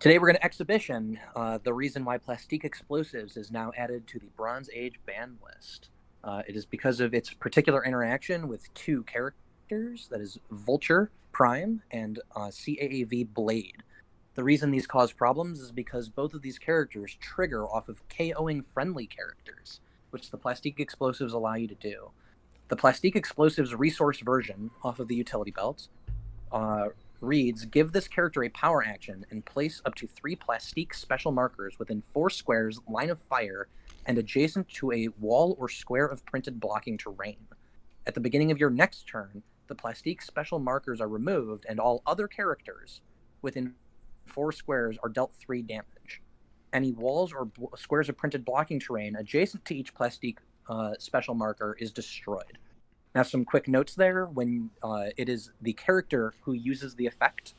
Today we're going to exhibition the reason why Plastique Explosives is now added to the Bronze Age ban list. It is because of its particular interaction with two characters, that is Vulture Prime and CAAV Blade. The reason these cause problems is because both of these characters trigger off of KOing friendly characters, which the Plastique Explosives allow you to do. The Plastique Explosives resource version off of the utility belt reads, give this character a power action and place up to 3 plastique special markers within 4 squares, line of fire, and adjacent to a wall or square of printed blocking terrain. At the beginning of your next turn, the plastique special markers are removed and all other characters within 4 squares are dealt 3 damage. Any walls or squares of printed blocking terrain adjacent to each plastique special marker is destroyed. Now, some quick notes there. When it is the character who uses the effect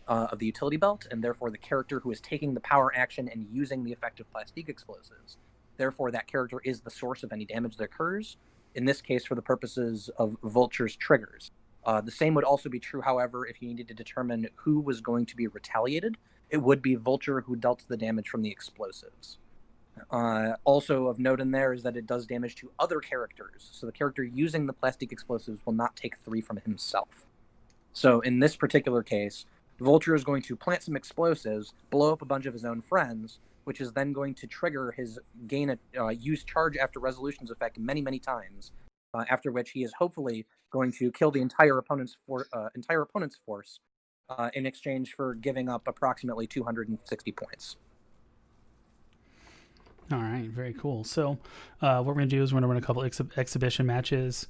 of the utility belt, and therefore the character who is taking the power action and using the effect of Plastique Explosives. Therefore, that character is the source of any damage that occurs, in this case for the purposes of Vulture's triggers. The same would also be true, however, if you needed to determine who was going to be retaliated. It would be Vulture who dealt the damage from the explosives. Also of note in there is that it does damage to other characters. So the character using the Plastique Explosives will not take 3 from himself. So in this particular case, Vulture is going to plant some explosives, blow up a bunch of his own friends, which is then going to trigger his gain a use charge after resolutions effect many, many times, after which he is hopefully going to kill the entire opponent's force in exchange for giving up approximately 260 points. All right, very cool. So what we're going to do is we're going to run a couple exhibition matches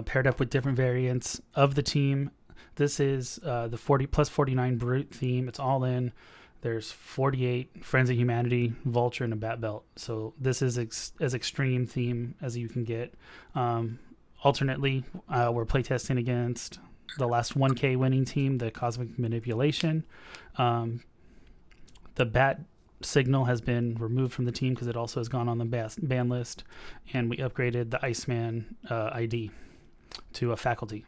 paired up with different variants of the team. This is the 40 plus 49 Brute theme. It's all in. There's 48 Friends of Humanity, Vulture, and a Bat Belt. So this is as extreme theme as you can get. Alternately, we're playtesting against the last 1K winning team, the Cosmic Manipulation. The Bat signal has been removed from the team because it also has gone on the ban list, and we upgraded the Iceman ID to a faculty,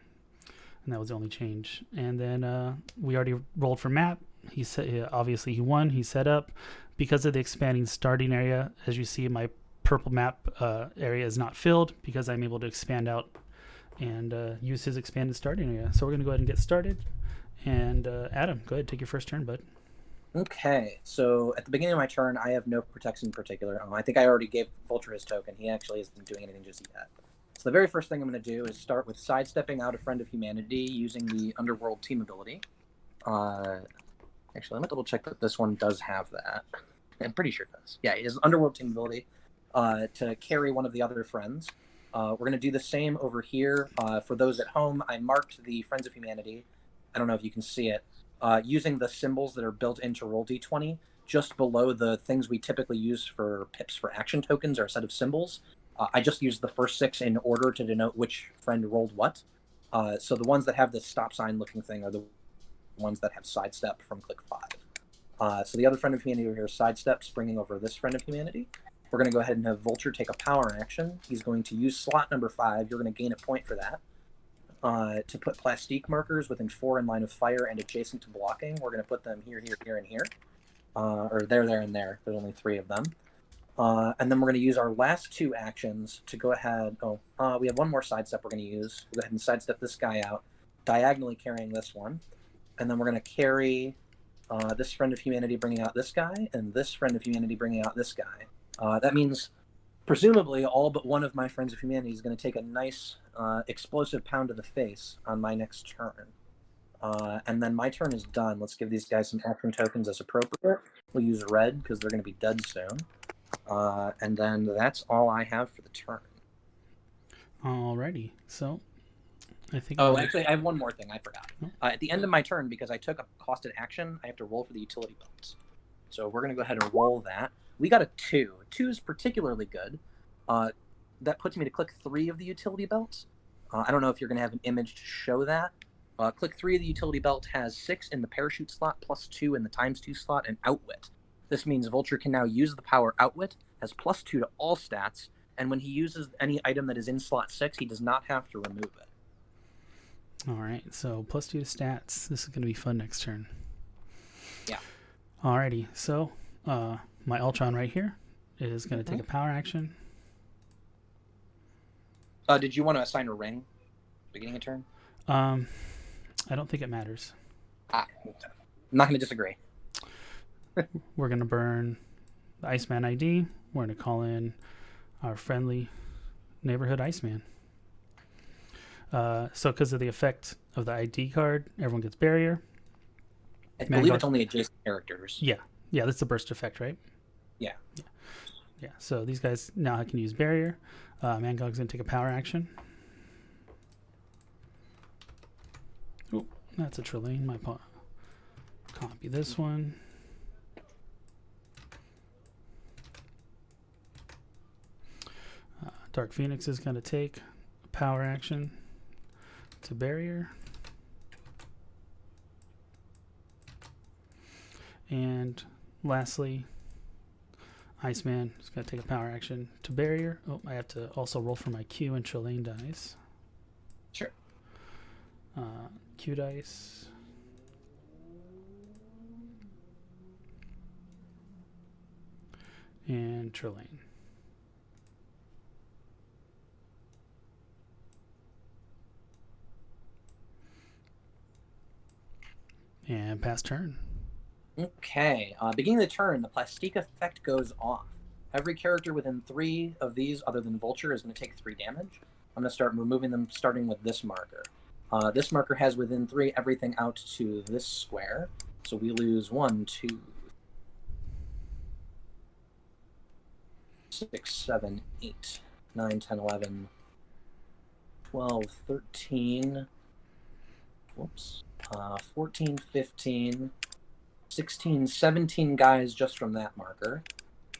and that was the only change. And then we already rolled for map. He said obviously he won. He set up because of the expanding starting area. As you see, my purple map area is not filled because I'm able to expand out and use his expanded starting area. So we're going to go ahead and get started. And Adam, go ahead, take your first turn, bud. Okay, so at the beginning of my turn, I have no protection in particular. I think I already gave Vulture his token. He actually isn't doing anything just yet. So the very first thing I'm going to do is start with sidestepping out a Friend of Humanity using the Underworld team ability. Actually, let me double check that this one does have that. I'm pretty sure it does. Yeah, it is Underworld team ability to carry one of the other friends. We're going to do the same over here. For those at home, I marked the Friends of Humanity. I don't know if you can see it. Using the symbols that are built into Roll D20, just below the things we typically use for pips for action tokens or a set of symbols. I just used the first 6 in order to denote which friend rolled what. So the ones that have this stop sign looking thing are the ones that have sidestep from click 5. So the other Friend of Humanity over here is sidestep, springing over this Friend of Humanity. We're going to go ahead and have Vulture take a power action. He's going to use slot number 5. You're going to gain a point for that. To put plastique markers within 4 in line of fire and adjacent to blocking. We're going to put them here, here, here, and here. Or there, and there. There's only 3 of them. And then we're going to use our last 2 actions to go ahead. We have one more sidestep we're going to use. We'll go ahead and sidestep this guy out, diagonally carrying this one. And then we're going to carry this Friend of Humanity bringing out this guy, and this Friend of Humanity bringing out this guy. That means presumably all but one of my Friends of Humanity is going to take a nice explosive pound to the face on my next turn. And then my turn is done. Let's give these guys some action tokens as appropriate. We'll use red because they're going to be dead soon. And then that's all I have for the turn. Alrighty, so I think... actually, I have one more thing I forgot. At the end of my turn, because I took a costed action, I have to roll for the utility belts. So we're going to go ahead and roll that. We got a 2. 2 is particularly good. That puts me to click 3 of the utility belt. I don't know if you're going to have an image to show that. Click 3 of the utility belt has 6 in the parachute slot, plus 2 in the ×2 slot, and outwit. This means Vulture can now use the power outwit, has plus 2 to all stats, and when he uses any item that is in slot 6, he does not have to remove it. All right, so plus 2 to stats. This is going to be fun next turn. Yeah. Alrighty, so my Ultron right here is going to take a power action. Did you want to assign a ring beginning of turn? I don't think it matters. I'm not going to disagree. We're going to burn the Iceman ID. We're going to call in our friendly neighborhood Iceman. So because of the effect of the ID card, everyone gets barrier. I believe it's only adjacent characters. Yeah, that's the burst effect, right? Yeah. So these guys now can use barrier. Mangog's going to take a power action. Oh, that's a Trillane. My copy this one. Dark Phoenix is going to take a power action to barrier. And lastly, Iceman is going to take a power action to barrier. Oh, I have to also roll for my Q and Trillane dice. Sure. Q dice. And Trillane. And pass turn. Okay. Beginning of the turn, the Plastique effect goes off. Every character within 3 of these, other than Vulture, is going to take 3 damage. I'm going to start removing them, starting with this marker. This marker has within 3 everything out to this square. So we lose 1, 2, 6, 7, 8, 9, 10, 11, 12, 13, 14, 15, 16, 17 guys just from that marker.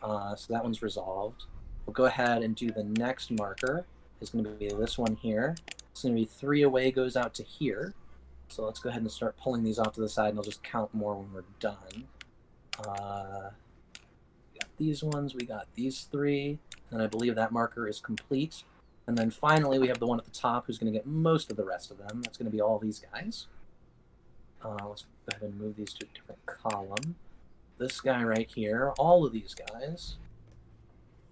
So that one's resolved. We'll go ahead and do the next marker. It's going to be this one here. It's going to be 3 away, goes out to here. So let's go ahead and start pulling these off to the side, and I'll just count more when we're done. We got these ones, we got these 3, and I believe that marker is complete. And then finally, we have the one at the top who's going to get most of the rest of them. That's going to be all these guys. Let's go ahead and move these to a different column. This guy right here, all of these guys.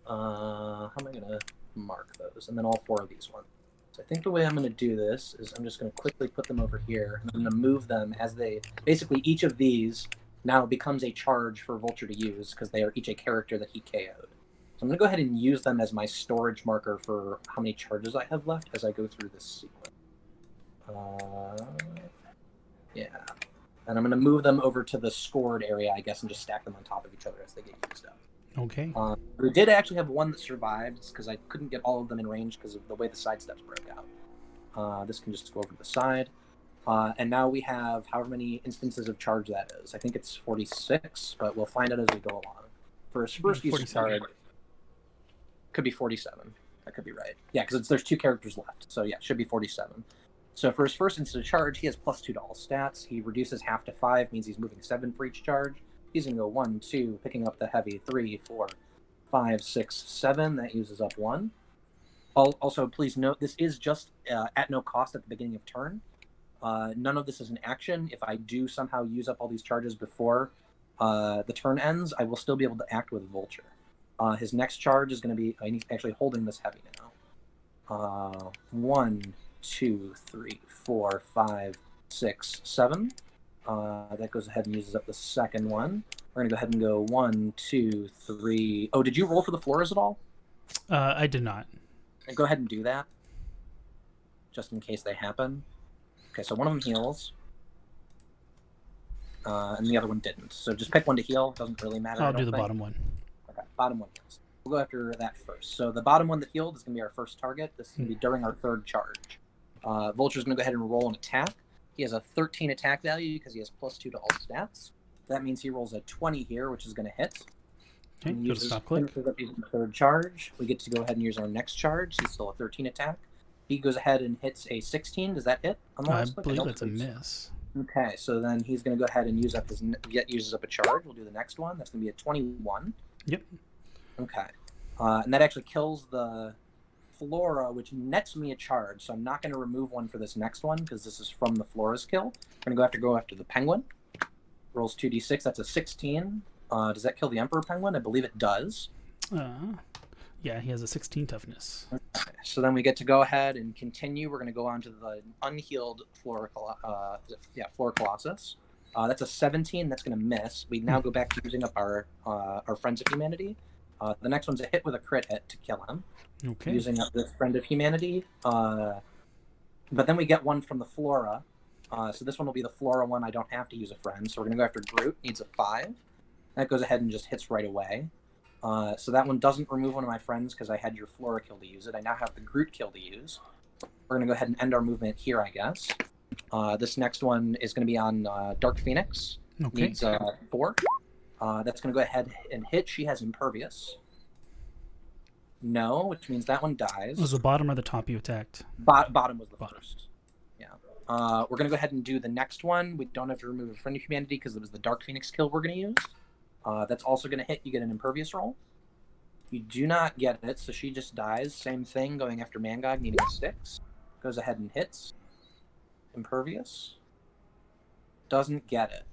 How am I going to mark those? And then all 4 of these ones. So I think the way I'm going to do this is I'm just going to quickly put them over here, and I'm going to move them as they... Basically, each of these now becomes a charge for Vulture to use, because they are each a character that he KO'd. So I'm going to go ahead and use them as my storage marker for how many charges I have left as I go through this sequence. Yeah. And I'm going to move them over to the scored area, I guess, and just stack them on top of each other as they get used up. Okay. We did actually have one that survived, because I couldn't get all of them in range because of the way the side steps broke out. This can just go over to the side. And now we have however many instances of charge that is. I think it's 46, but we'll find out as we go along. For his first use of charge, could be 47. That could be right. Yeah, because there's 2 characters left. So yeah, it should be 47. So for his first instance of charge, he has +2 to all stats. He reduces half to 5, means he's moving 7 for each charge. He's going to go 1, 2, picking up the heavy, 3, 4, 5, 6, 7. That uses up 1. Also, please note, this is just at no cost at the beginning of turn. None of this is an action. If I do somehow use up all these charges before the turn ends, I will still be able to act with Vulture. His next charge is going to be... He's actually holding this heavy now. 1, 2, 3, 4, 5, 6, 7. That goes ahead and uses up the second one. We're going to go ahead and go 1, 2, 3... Oh, did you roll for the floors at all? I did not. Go ahead and do that, just in case they happen. Okay, so one of them heals, and the other one didn't. So just pick one to heal. Doesn't really matter. I'll do the bottom one. Okay, bottom one heals. We'll go after that first. So the bottom one that healed is going to be our first target. This is going to be during our third charge. Vulture's going to go ahead and roll an attack. He has a 13 attack value because he has +2 to all stats. That means he rolls a 20 here, which is going to hit. Okay, go to stop click. Third charge. We get to go ahead and use our next charge. He's still a 13 attack. He goes ahead and hits a 16. Does that hit? I believe that's a miss. Okay, so then he's going to go ahead and use up uses up a charge. We'll do the next one. That's going to be a 21. Yep. Okay. And that actually kills the Flora, which nets me a charge. So I'm not going to remove one for this next one because this is from the Flora's kill. We're going to go after the Penguin. Rolls 2d6. That's a 16. Does that kill the Emperor Penguin? I believe it does. Yeah, he has a 16 toughness. Okay, so then we get to go ahead and continue. We're going to go on to the unhealed Flora Colossus. That's a 17. That's going to miss. We now go back to using up our Friends of Humanity. The next one's a hit with a crit hit to kill him. Okay. Using up this Friend of Humanity. But then we get one from the Flora. So this one will be the Flora one. I don't have to use a friend. So we're going to go after Groot. Needs a 5. That goes ahead and just hits right away. So that one doesn't remove one of my friends because I had your Flora kill to use it. I now have the Groot kill to use. We're going to go ahead and end our movement here, I guess. This next one is going to be on Dark Phoenix. Okay. Needs 4. That's going to go ahead and hit. She has Impervious. No, which means that one dies. Was the bottom or the top you attacked? Bottom was the first. Yeah. We're going to go ahead and do the next one. We don't have to remove a Friend of Humanity because it was the Dark Phoenix kill we're going to use. That's also going to hit. You get an Impervious roll. You do not get it, so she just dies. Same thing, going after Mangog, needing a 6. Goes ahead and hits. Impervious. Doesn't get it.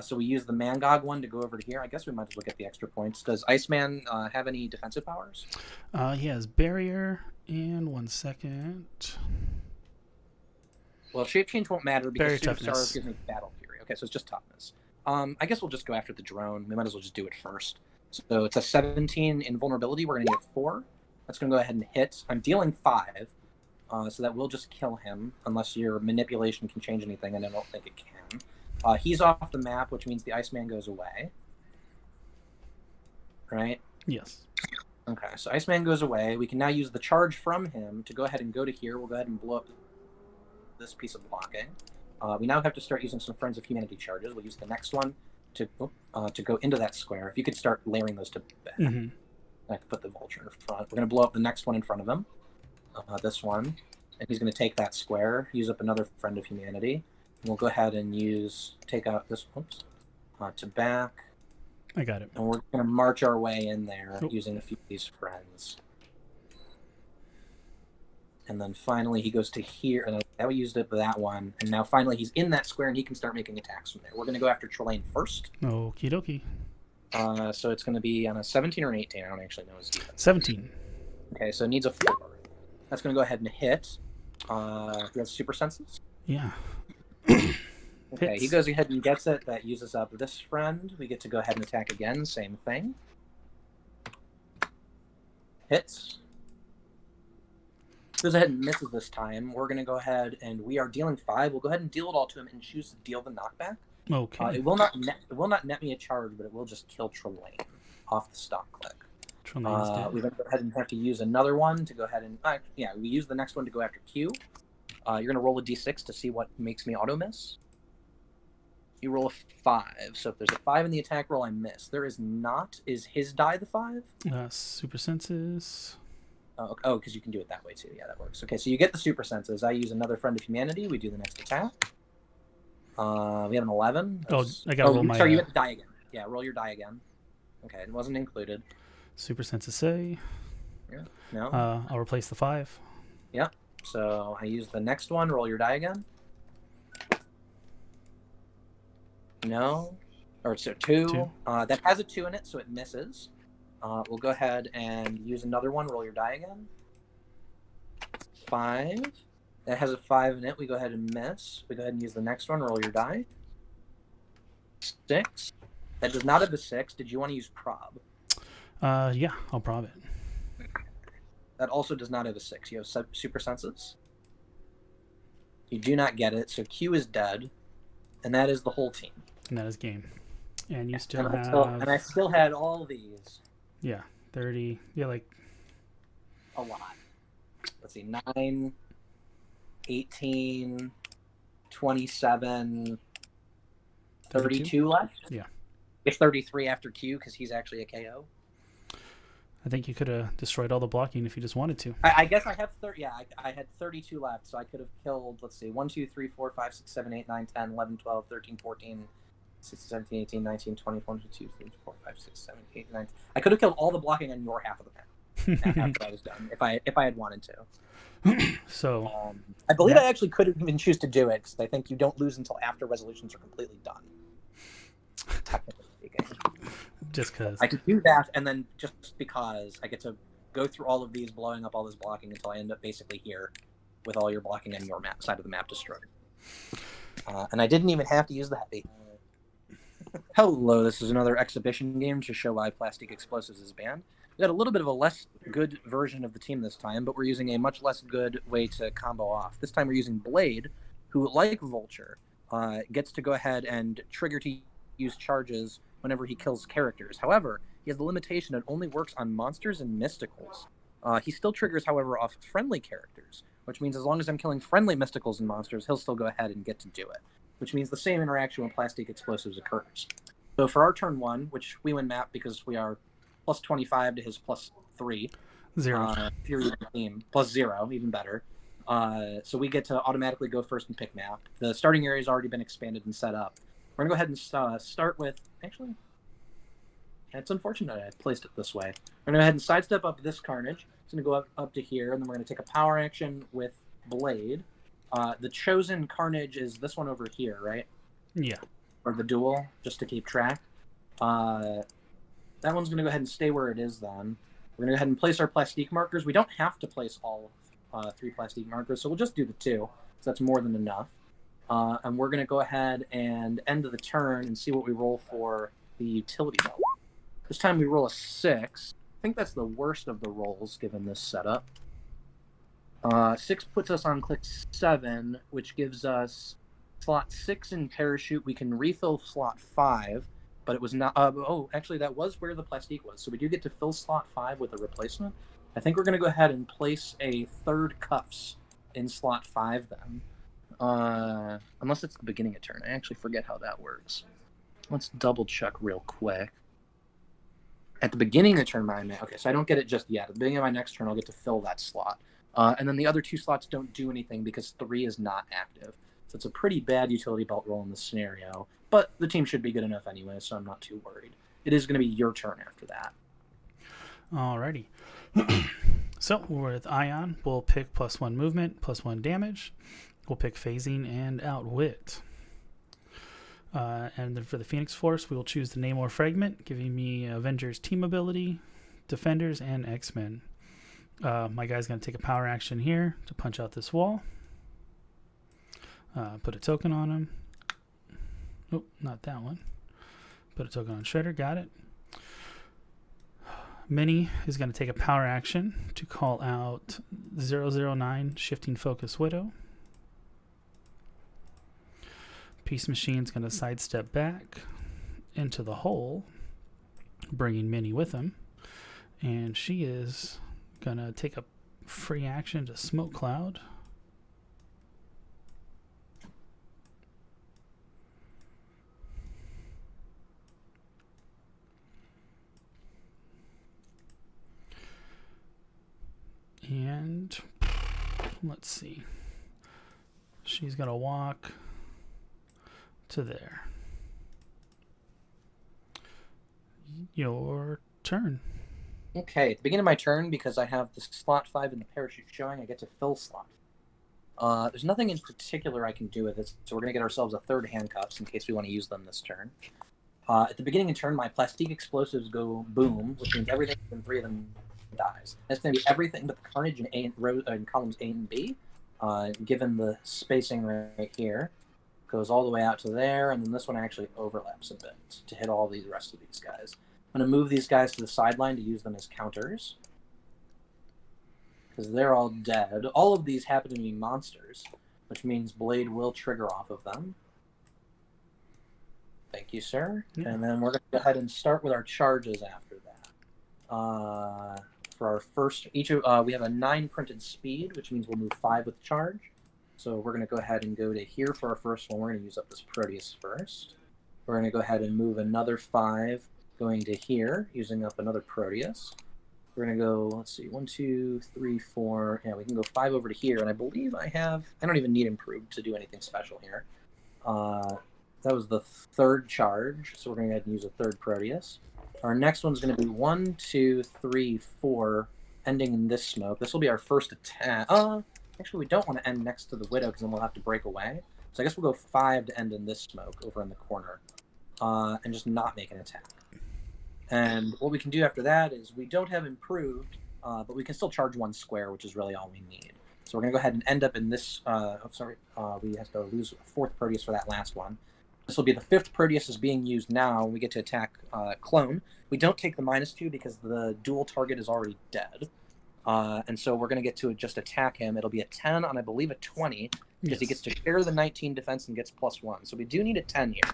So we use the Mangog one to go over to here. I guess we might as well get the extra points. Does Iceman have any defensive powers? He has Barrier, and 1 second. Well, Shape Change won't matter because Toughness gives me Battle Fury. Okay, so it's just toughness. I guess we'll just go after the drone. We might as well just do it first. So it's a 17 in vulnerability. We're going to get 4. That's going to go ahead and hit. I'm dealing 5, so that will just kill him unless your manipulation can change anything, and I don't think it can. He's off the map, which means the Iceman goes away. Right? Yes. Okay, so Iceman goes away. We can now use the charge from him to go ahead and go to here. We'll go ahead and blow up this piece of blocking. We now have to start using some Friends of Humanity charges. We'll use the next one to go into that square. If you could start layering those to back. I could put the Vulture in front. We're going to blow up the next one in front of him. This one. And he's going to take that square, use up another Friend of Humanity. And we'll go ahead and take out this one to back. I got it. And we're going to march our way in there using a few of these friends. And then finally he goes to here, and now we used it for that one. And now finally he's in that square, and he can start making attacks from there. We're going to go after Trelane first. Okie dokie. So it's going to be on a 17 or an 18. I don't actually know his defense. 17. Okay, so it needs a 4. That's going to go ahead and hit. He has super senses. Yeah. Okay, he goes ahead and gets it. That uses up this friend. We get to go ahead and attack again. Same thing. Hits. Goes ahead and misses this time. We're going to go ahead and we are dealing 5. We'll go ahead and deal it all to him and choose to deal the knockback. Okay. It will not net me a charge, but it will just kill Trelane off the stock click. We then go ahead and have to use another one to go ahead and we use the next one to go after Q. You're going to roll a d6 to see what makes me auto miss. You roll a 5. So if there's a 5 in the attack roll, I miss. There is not. Is his die the 5? Super senses. Oh, because you can do it that way too. Yeah, that works. Okay, so you get the super senses. I use another Friend of Humanity. We do the next attack. We have an 11. I got to roll my... Sorry, you have to die again. Yeah, roll your die again. Okay, it wasn't included. Super senses say. Yeah. No. I'll replace the 5. Yeah. So I use the next one. Roll your die again. No. Or so 2. That has a 2 in it, so it misses. We'll go ahead and use another one. Roll your die again. 5. That has a 5 in it. We go ahead and miss. We go ahead and use the next one. Roll your die. 6. That does not have a 6. Did you want to use prob? Yeah, I'll prob it. That also does not have a 6. You have super senses. You do not get it, so Q is dead. And that is the whole team. And that is game. And you still have... And I still had all these. Yeah, 30. Yeah, like... A lot. Let's see, 9, 18, 27, 32 left? Yeah. It's 33 after Q because he's actually a KO. I think you could have destroyed all the blocking if you just wanted to. I guess I have 30. Yeah, I had 32 left, so I could have killed, let's see, 1, 2, 3, 4, 5, 6, 7, 8, 9, 10, 11, 12, 13, 14, 16, 17, 18, 19, 20, 21, 22, 23, 24, 5, 6, 7, 8, 9. I could have killed all the blocking on your half of the map after I was done, if I had wanted to. So I believe I actually could even choose to do it because I think you don't lose until after resolutions are completely done. technically speaking. Just because. I could do that, and then just because I get to go through all of these, blowing up all this blocking until I end up basically here with all your blocking on your side of the map destroyed. And I didn't even have to use the heavy. Hello, this is another exhibition game to show why Plastique Explosives is banned. We got a little bit of a less good version of the team this time, but we're using a much less good way to combo off. This time we're using Blade, who, like Vulture, gets to go ahead and trigger to use charges whenever he kills characters. However, he has the limitation it only works on monsters and mysticals. He still triggers, however, off friendly characters, which means as long as I'm killing friendly mysticals and monsters, he'll still go ahead and get to do it, which means the same interaction with Plastique Explosives occurs. So for our turn 1, which we win map because we are plus 25 to his plus 3. 0. Fury team, plus 0, even better. So we get to automatically go first and pick map. The starting area has already been expanded and set up. We're going to go ahead and start with... Actually, it's unfortunate I placed it this way. We're going to go ahead and sidestep up this Carnage. It's going to go up to here, and then we're going to take a power action with Blade. The chosen Carnage is this one over here, right? Yeah. Or the duel, just to keep track. That one's going to go ahead and stay where it is then. We're going to go ahead and place our plastique markers. We don't have to place all 3 plastique markers, so we'll just do the 2, so that's more than enough. And we're going to go ahead and end the turn and see what we roll for the utility belt. This time we roll a 6. I think that's the worst of the rolls given this setup. 6 puts us on click 7, which gives us slot 6 in parachute. We can refill slot 5, but it was not... actually, that was where the plastique was. So we do get to fill slot 5 with a replacement. I think we're going to go ahead and place a 3rd cuffs in slot 5 then. Unless it's the beginning of turn. I actually forget how that works. Let's double check real quick. At the beginning of the turn, okay, so I don't get it just yet. At the beginning of my next turn, I'll get to fill that slot. And then the other 2 slots don't do anything because 3 is not active. So it's a pretty bad utility belt roll in this scenario. But the team should be good enough anyway, so I'm not too worried. It is going to be your turn after that. Alrighty. So with Ion, we'll pick +1 movement, +1 damage. We'll pick phasing and outwit. And then for the Phoenix Force, we will choose the Namor Fragment, giving me Avengers team ability, Defenders, and X-Men. My guy's going to take a power action here to punch out this wall. Put a token on him. Oh, not that one. Put a token on Shredder. Got it. Minnie is going to take a power action to call out 009 Shifting Focus Widow. Peace Machine's going to sidestep back into the hole, bringing Minnie with him. And she is going to take a free action to Smoke Cloud. And let's see. She's going to walk to there. Your turn. Okay, at the beginning of my turn, because I have the slot 5 in the parachute showing, I get to fill slot. There's nothing in particular I can do with it, so we're going to get ourselves a 3rd handcuffs in case we want to use them this turn. At the beginning of turn, my plastique explosives go boom, which means everything in 3 of them dies. That's going to be everything but the carnage in columns A and B, given the spacing right here. Goes all the way out to there, and then this one actually overlaps a bit to hit all the rest of these guys. I'm going to move these guys to the sideline to use them as counters, because they're all dead. All of these happen to be monsters, which means Blade will trigger off of them. Thank you, sir. Yeah. And then we're going to go ahead and start with our charges after that. For our first, we have a 9 printed speed, which means we'll move 5 with charge. So we're going to go ahead and go to here for our first one. We're going to use up this Proteus first. We're going to go ahead and move another 5 going to here, using up another Proteus. We're going to go, let's see, 1, 2, 3, 4. Yeah, we can go 5 over to here. And I believe I don't even need improved to do anything special here. That was the 3rd charge. So we're going to go ahead and use a 3rd Proteus. Our next one's going to be 1, 2, 3, 4, ending in this smoke. This will be our first attack. Actually, we don't want to end next to the Widow because then we'll have to break away. So I guess we'll go 5 to end in this smoke over in the corner. and just not make an attack. And what we can do after that is we don't have improved, but we can still charge 1 square, which is really all we need. So we're going to go ahead and end up in this. We have to lose a 4th Proteus for that last one. This will be the 5th Proteus is being used now. We get to attack Clone. We don't take the -2 because the dual target is already dead. And so we're going to get to just attack him. It'll be a 10 on, I believe, a 20, because he gets to share the 19 defense and gets +1. So we do need a 10 here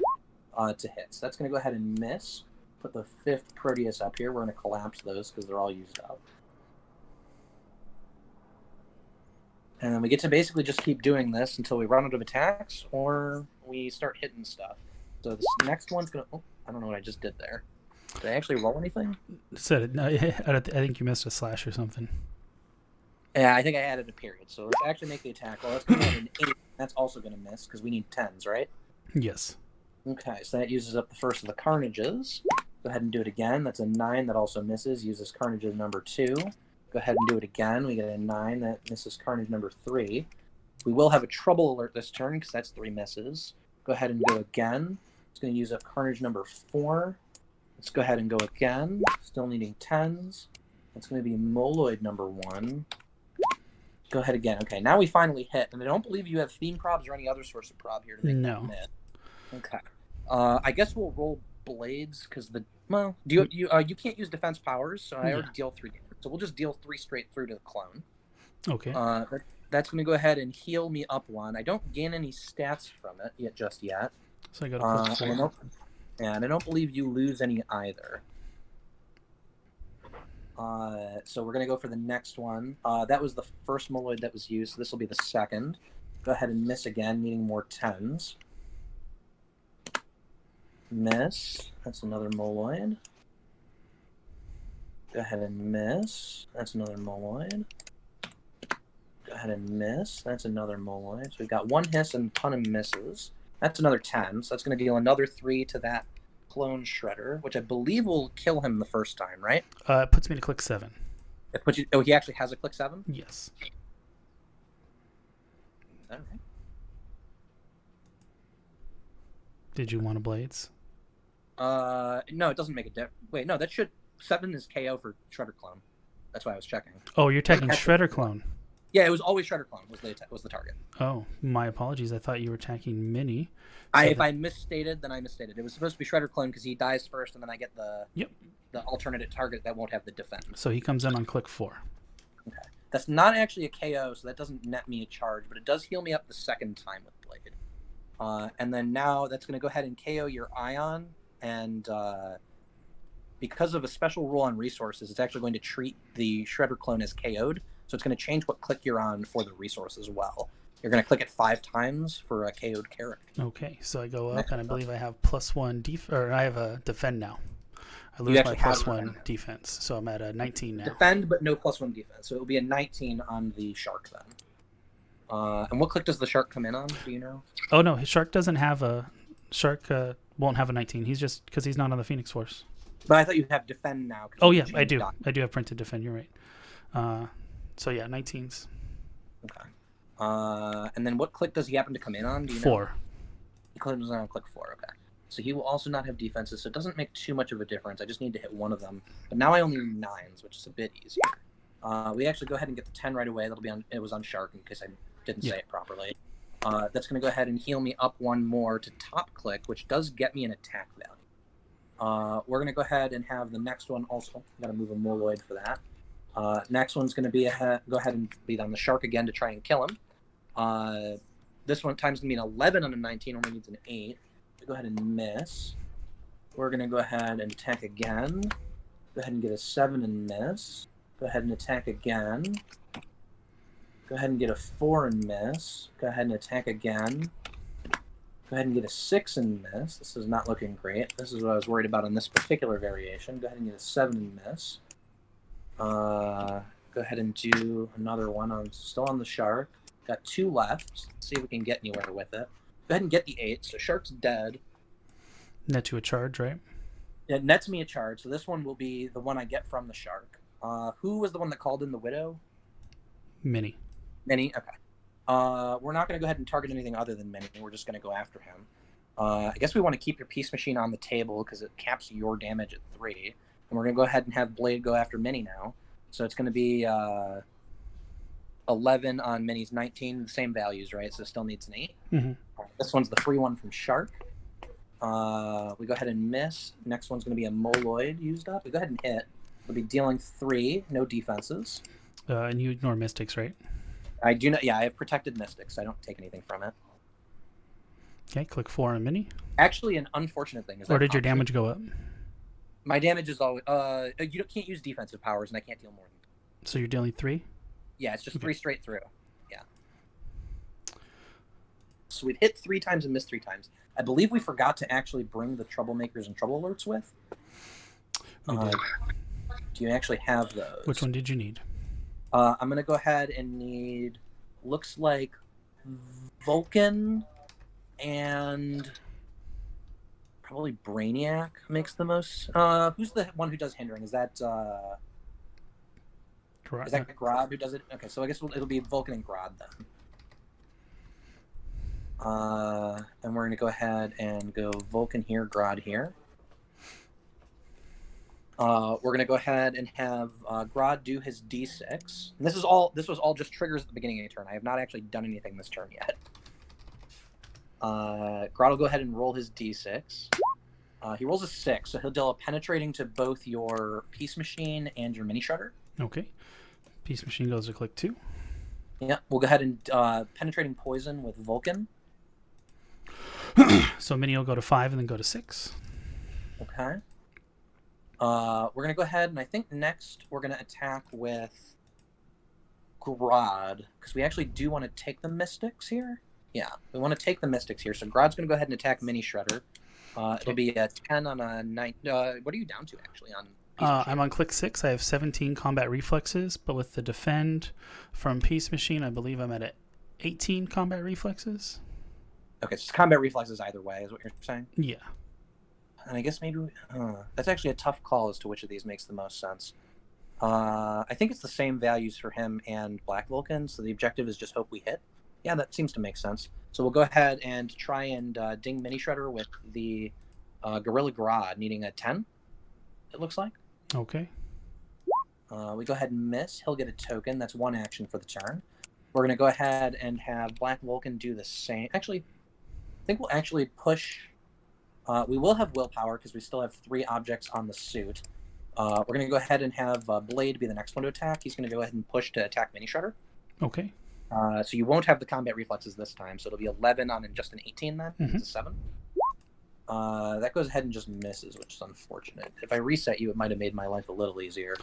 to hit. So that's going to go ahead and miss. Put the 5th Proteus up here. We're going to collapse those because they're all used up. And then we get to basically just keep doing this until we run out of attacks or we start hitting stuff. So this next one's going to... Oh, I don't know what I just did there. Did I actually roll anything? No, I think you missed a slash or something. Yeah, I think I added a period. So let's actually make the attack. Well, that's going to be an 8. That's also going to miss because we need 10s, right? Yes. Okay, so that uses up the first of the Carnages. Go ahead and do it again. That's a 9 that also misses. Uses Carnages number 2. Go ahead and do it again. We get a 9 that misses Carnage number 3. We will have a trouble alert this turn because that's 3 misses. Go ahead and go again. It's going to use up Carnage number 4. Let's go ahead and go again. Still needing 10s. That's going to be Moloid number 1. Go ahead again. Okay, now we finally hit. And I don't believe you have theme probs or any other source of prob here to make that miss. Okay. I guess we'll roll blades because you can't use defense powers, so I already deal 3 damage. So we'll just deal 3 straight through to the clone. Okay. That's going to go ahead and heal me up 1. I don't gain any stats from it just yet. So I got a +4. And I don't believe you lose any either. So we're going to go for the next one. That was the first Moloid that was used. So this will be the second. Go ahead and miss again, needing more 10s. Miss. That's another Moloid. Go ahead and miss. That's another Moloid. Go ahead and miss. That's another Moloid. So we've got 1 hiss and a ton of misses. That's another 10. So that's going to deal another 3 to that clone shredder, which I believe will kill him the first time, right? It puts me to click 7. It puts you. Oh, he actually has a click 7? Yes. All right. Did you want a blades? No, it doesn't make a difference. Wait, no, that should... 7 is KO for Shredder Clone. That's why I was checking. Oh, you're attacking Shredder Clone. Yeah, it was always Shredder Clone was the target. Oh, my apologies. I thought you were attacking Mini. If I misstated, then I misstated. It was supposed to be Shredder Clone because he dies first, and then I get the alternate target that won't have the defense. So he comes in on click 4. Okay. That's not actually a KO, so that doesn't net me a charge, but it does heal me up the second time with Blade. And then now that's going to go ahead and KO your Ion, and because of a special rule on resources, it's actually going to treat the Shredder Clone as KO'd, so it's going to change what click you're on for the resource as well. You're going to click it 5 times for a KO'd character. Okay, so I go up, and I believe I have +1 or I have a defend now. I lose my +1 defense, so I'm at a 19 now. Defend, but no +1 defense, so it will be a 19 on the Shark then. And what click does the Shark come in on? Do you know? Oh no, his Shark doesn't have a won't have a 19. He's just because he's not on the Phoenix Force. But I thought you have defend now. Oh yeah, I do. I do have printed defend. You're right. So yeah, 19s. Okay. And then what click does he happen to come in on? Do you 4. know? He comes in on click 4. Okay. So he will also not have defenses, so it doesn't make too much of a difference. I just need to hit one of them. But now I only need 9s, which is a bit easier. We actually go ahead and get the 10 right away. That'll be on. It was on Shark in case I didn't say it properly. That's going to go ahead and heal me up 1 more to top click, which does get me an attack value. We're going to go ahead and have the next one also. Got to move a Moloid for that. Next one's going to be go ahead and be on the Shark again to try and kill him. This one time's going to be an 11 on a 19, only needs an 8. Go ahead and miss. We're going to go ahead and attack again. Go ahead and get a 7 and miss. Go ahead and attack again. Go ahead and get a 4 and miss. Go ahead and attack again. Go ahead and get a 6 and miss. This is not looking great. This is what I was worried about in this particular variation. Go ahead and get a 7 and miss. Go ahead and do another one. I'm still on the Shark. Got 2 left. Let's see if we can get anywhere with it. Go ahead and get the 8. So Shark's dead. Net you a charge, right? It nets me a charge. So this one will be the one I get from the Shark. Who was the one that called in the Widow? Mini. Mini? Okay. We're not going to go ahead and target anything other than Mini. We're just going to go after him. I guess we want to keep your Peace Machine on the table because it caps your damage at 3. And we're going to go ahead and have Blade go after Mini now. So it's going to be 11 on Mini's 19, the same values, right? So it still needs an 8. Mm-hmm. This one's the free one from Shark. We go ahead and miss. Next one's going to be a Moloid used up. We go ahead and hit. We'll be dealing 3, no defenses. And you ignore Mystics, right? I do not. Yeah, I have protected Mystics. I don't take anything from it. Okay, click 4 on Mini. Actually, an unfortunate thing is or did your damage go up? My damage is always. You can't use defensive powers, and I can't deal more than. So you're dealing 3? Yeah, it's just 3 straight through. Yeah. So we've hit 3 times and missed 3 times. I believe we forgot to actually bring the troublemakers and trouble alerts with. We did. Do you actually have those? Which one did you need? I'm gonna go ahead and need. Looks like Vulcan and probably Brainiac makes the most. Who's the one who does hindering? Is that Grodd who does it? Okay, so I guess it'll be Vulcan and Grodd then. And we're gonna go ahead and go Vulcan here, Grodd here. We're gonna go ahead and have Grodd do his D6. And this was all just triggers at the beginning of the turn. I have not actually done anything this turn yet. Grodd will go ahead and roll his D6. He rolls a 6, so he'll deal a penetrating to both your Peace Machine and your Mini Shredder. Okay. Peace Machine goes to click 2. Yeah, we'll go ahead and penetrating poison with Vulcan. So Mini will go to 5 and then go to 6. Okay. We're going to go ahead, and I think next we're going to attack with Grodd, because we actually do want to take the Mystics here. Yeah, we want to take the Mystics here. So Grodd's going to go ahead and attack Mini Shredder. It'll be a 10 on a 9. What are you down to, actually, on I'm on click 6. I have 17 combat reflexes, but with the defend from Peace Machine, I believe I'm at 18 combat reflexes. Okay, so it's combat reflexes either way, is what you're saying? Yeah. And I guess maybe that's actually a tough call as to which of these makes the most sense. I think it's the same values for him and Black Vulcan, so the objective is just hope we hit. Yeah, that seems to make sense. So we'll go ahead and try and ding Mini Shredder with the Gorilla Grodd, needing a 10, it looks like. Okay. We go ahead and miss. He'll get a token. That's 1 action for the turn. We're going to go ahead and have Black Vulcan do the same. Actually, I think we'll actually push... we will have willpower because we still have 3 objects on the suit. We're going to go ahead and have Blade be the next one to attack. He's going to go ahead and push to attack Mini Shredder. Okay. So you won't have the combat reflexes this time, so it'll be 11 on just an 18 then. Mm-hmm. It's a 7. That goes ahead and just misses, which is unfortunate. If I reset you, it might have made my life a little easier.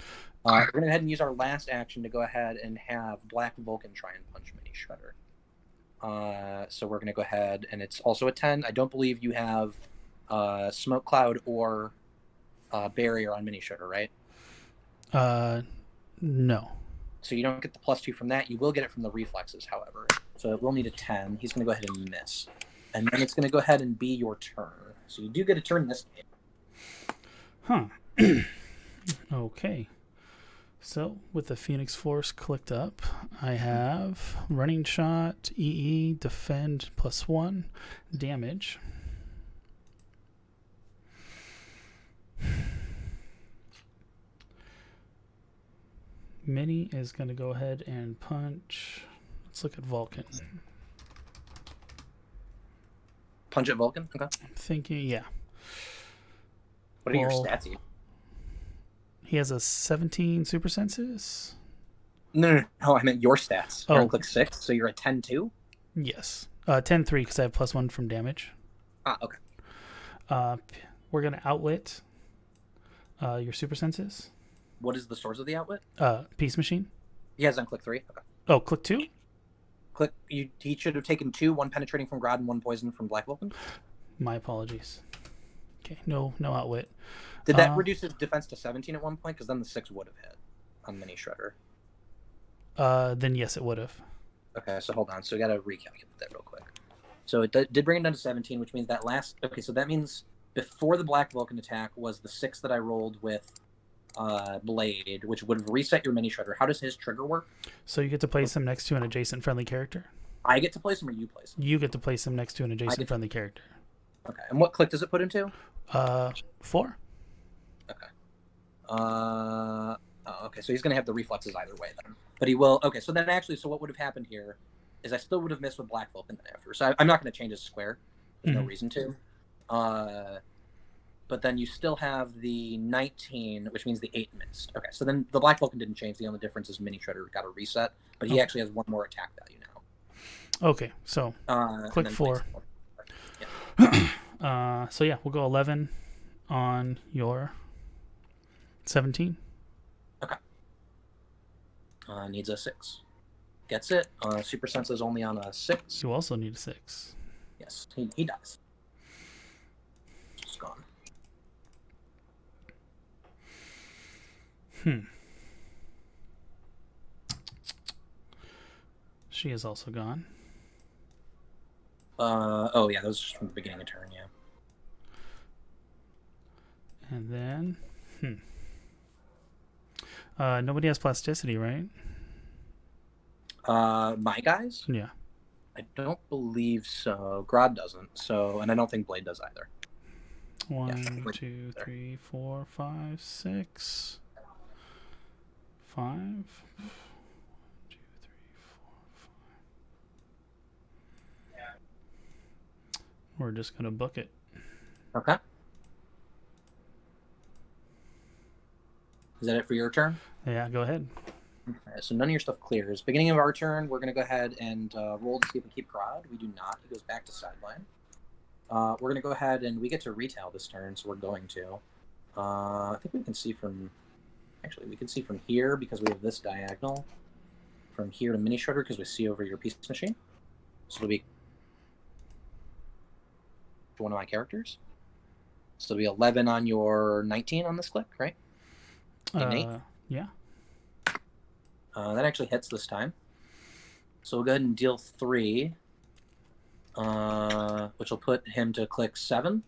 We're going to go ahead and use our last action to go ahead and have Black Vulcan try and punch Mini Shredder. So we're going to go ahead, and it's also a 10. I don't believe you have Smoke Cloud or Barrier on Mini Shredder, right? No. So you don't get the +2 from that. You will get it from the reflexes, however. So it will need a 10. He's going to go ahead and miss. And then it's going to go ahead and be your turn. So you do get a turn this game. Huh. Okay. So with the Phoenix Force clicked up, I have running shot, EE, defend +1, damage. Mini is going to go ahead and punch. Let's look at Vulcan. Punch at Vulcan? Okay. I'm thinking, yeah. What are your stats? He has a 17 super senses. No, I meant your stats. Oh. You're on click 6, so you're at 10-2? Yes. 10-3 because I have +1 from damage. Ah, okay. We're going to outwit your super senses. What is the source of the outlet? Peace Machine. He has on click 3. Okay. Oh, click 2? He should have taken 2, 1 penetrating from Grodd and 1 poison from Black Vulcan. My apologies. Okay, no outwit. Did that reduce his defense to 17 at one point? Because then the 6 would have hit on Mini Shredder. Then yes, it would have. Okay, so hold on. So we got to recalculate that real quick. So it did bring it down to 17, which means that last... Okay, so that means before the Black Vulcan attack was the 6 that I rolled with Blade, which would have reset your Mini Shredder. How does his trigger work? So you get to place him next to an adjacent friendly character? I get to place him or you place him? You get to place him next to an adjacent friendly character. Okay. And what click does it put him to? 4. Okay. Oh, okay. So he's going to have the reflexes either way then. But he will. Okay. So then actually, so what would have happened here is I still would have missed with Black Vulcan then after. So I'm not going to change his square. There's no reason to. But then you still have the 19, which means the 8 missed. Okay. So then the Black Vulcan didn't change. The only difference is Mini Shredder got a reset, but he actually has one more attack value now. Okay. So click 4. Yeah. So yeah, we'll go 11 on your 17. Okay. Needs a 6. Gets it. Super Sense is only on a 6. You also need a 6. Yes, he dies. It's gone. She is also gone. Oh yeah, that was just from the beginning of turn, yeah. And then, nobody has plasticity, right? My guys? Yeah. I don't believe so. Grodd doesn't. So, and I don't think Blade does either. 1, 2, 3, 4, 5, 6. 5. 1, 2, 3, 4, 5. We're just gonna book it. Okay. Is that it for your turn? Yeah, go ahead. Okay, so none of your stuff clears. Beginning of our turn, we're going to go ahead and roll to see if we keep Grodd. We do not. He goes back to sideline. We're going to go ahead and we get to retail this turn, so we're going to. I think we can see from... Actually, we can see from here because we have this diagonal. From here to Mini Shredder because we see over your piece machine. So it'll be one of my characters. So it'll be 11 on your 19 on this click, right? Yeah. That actually hits this time. So we'll go ahead and deal 3, which will put him to click 7.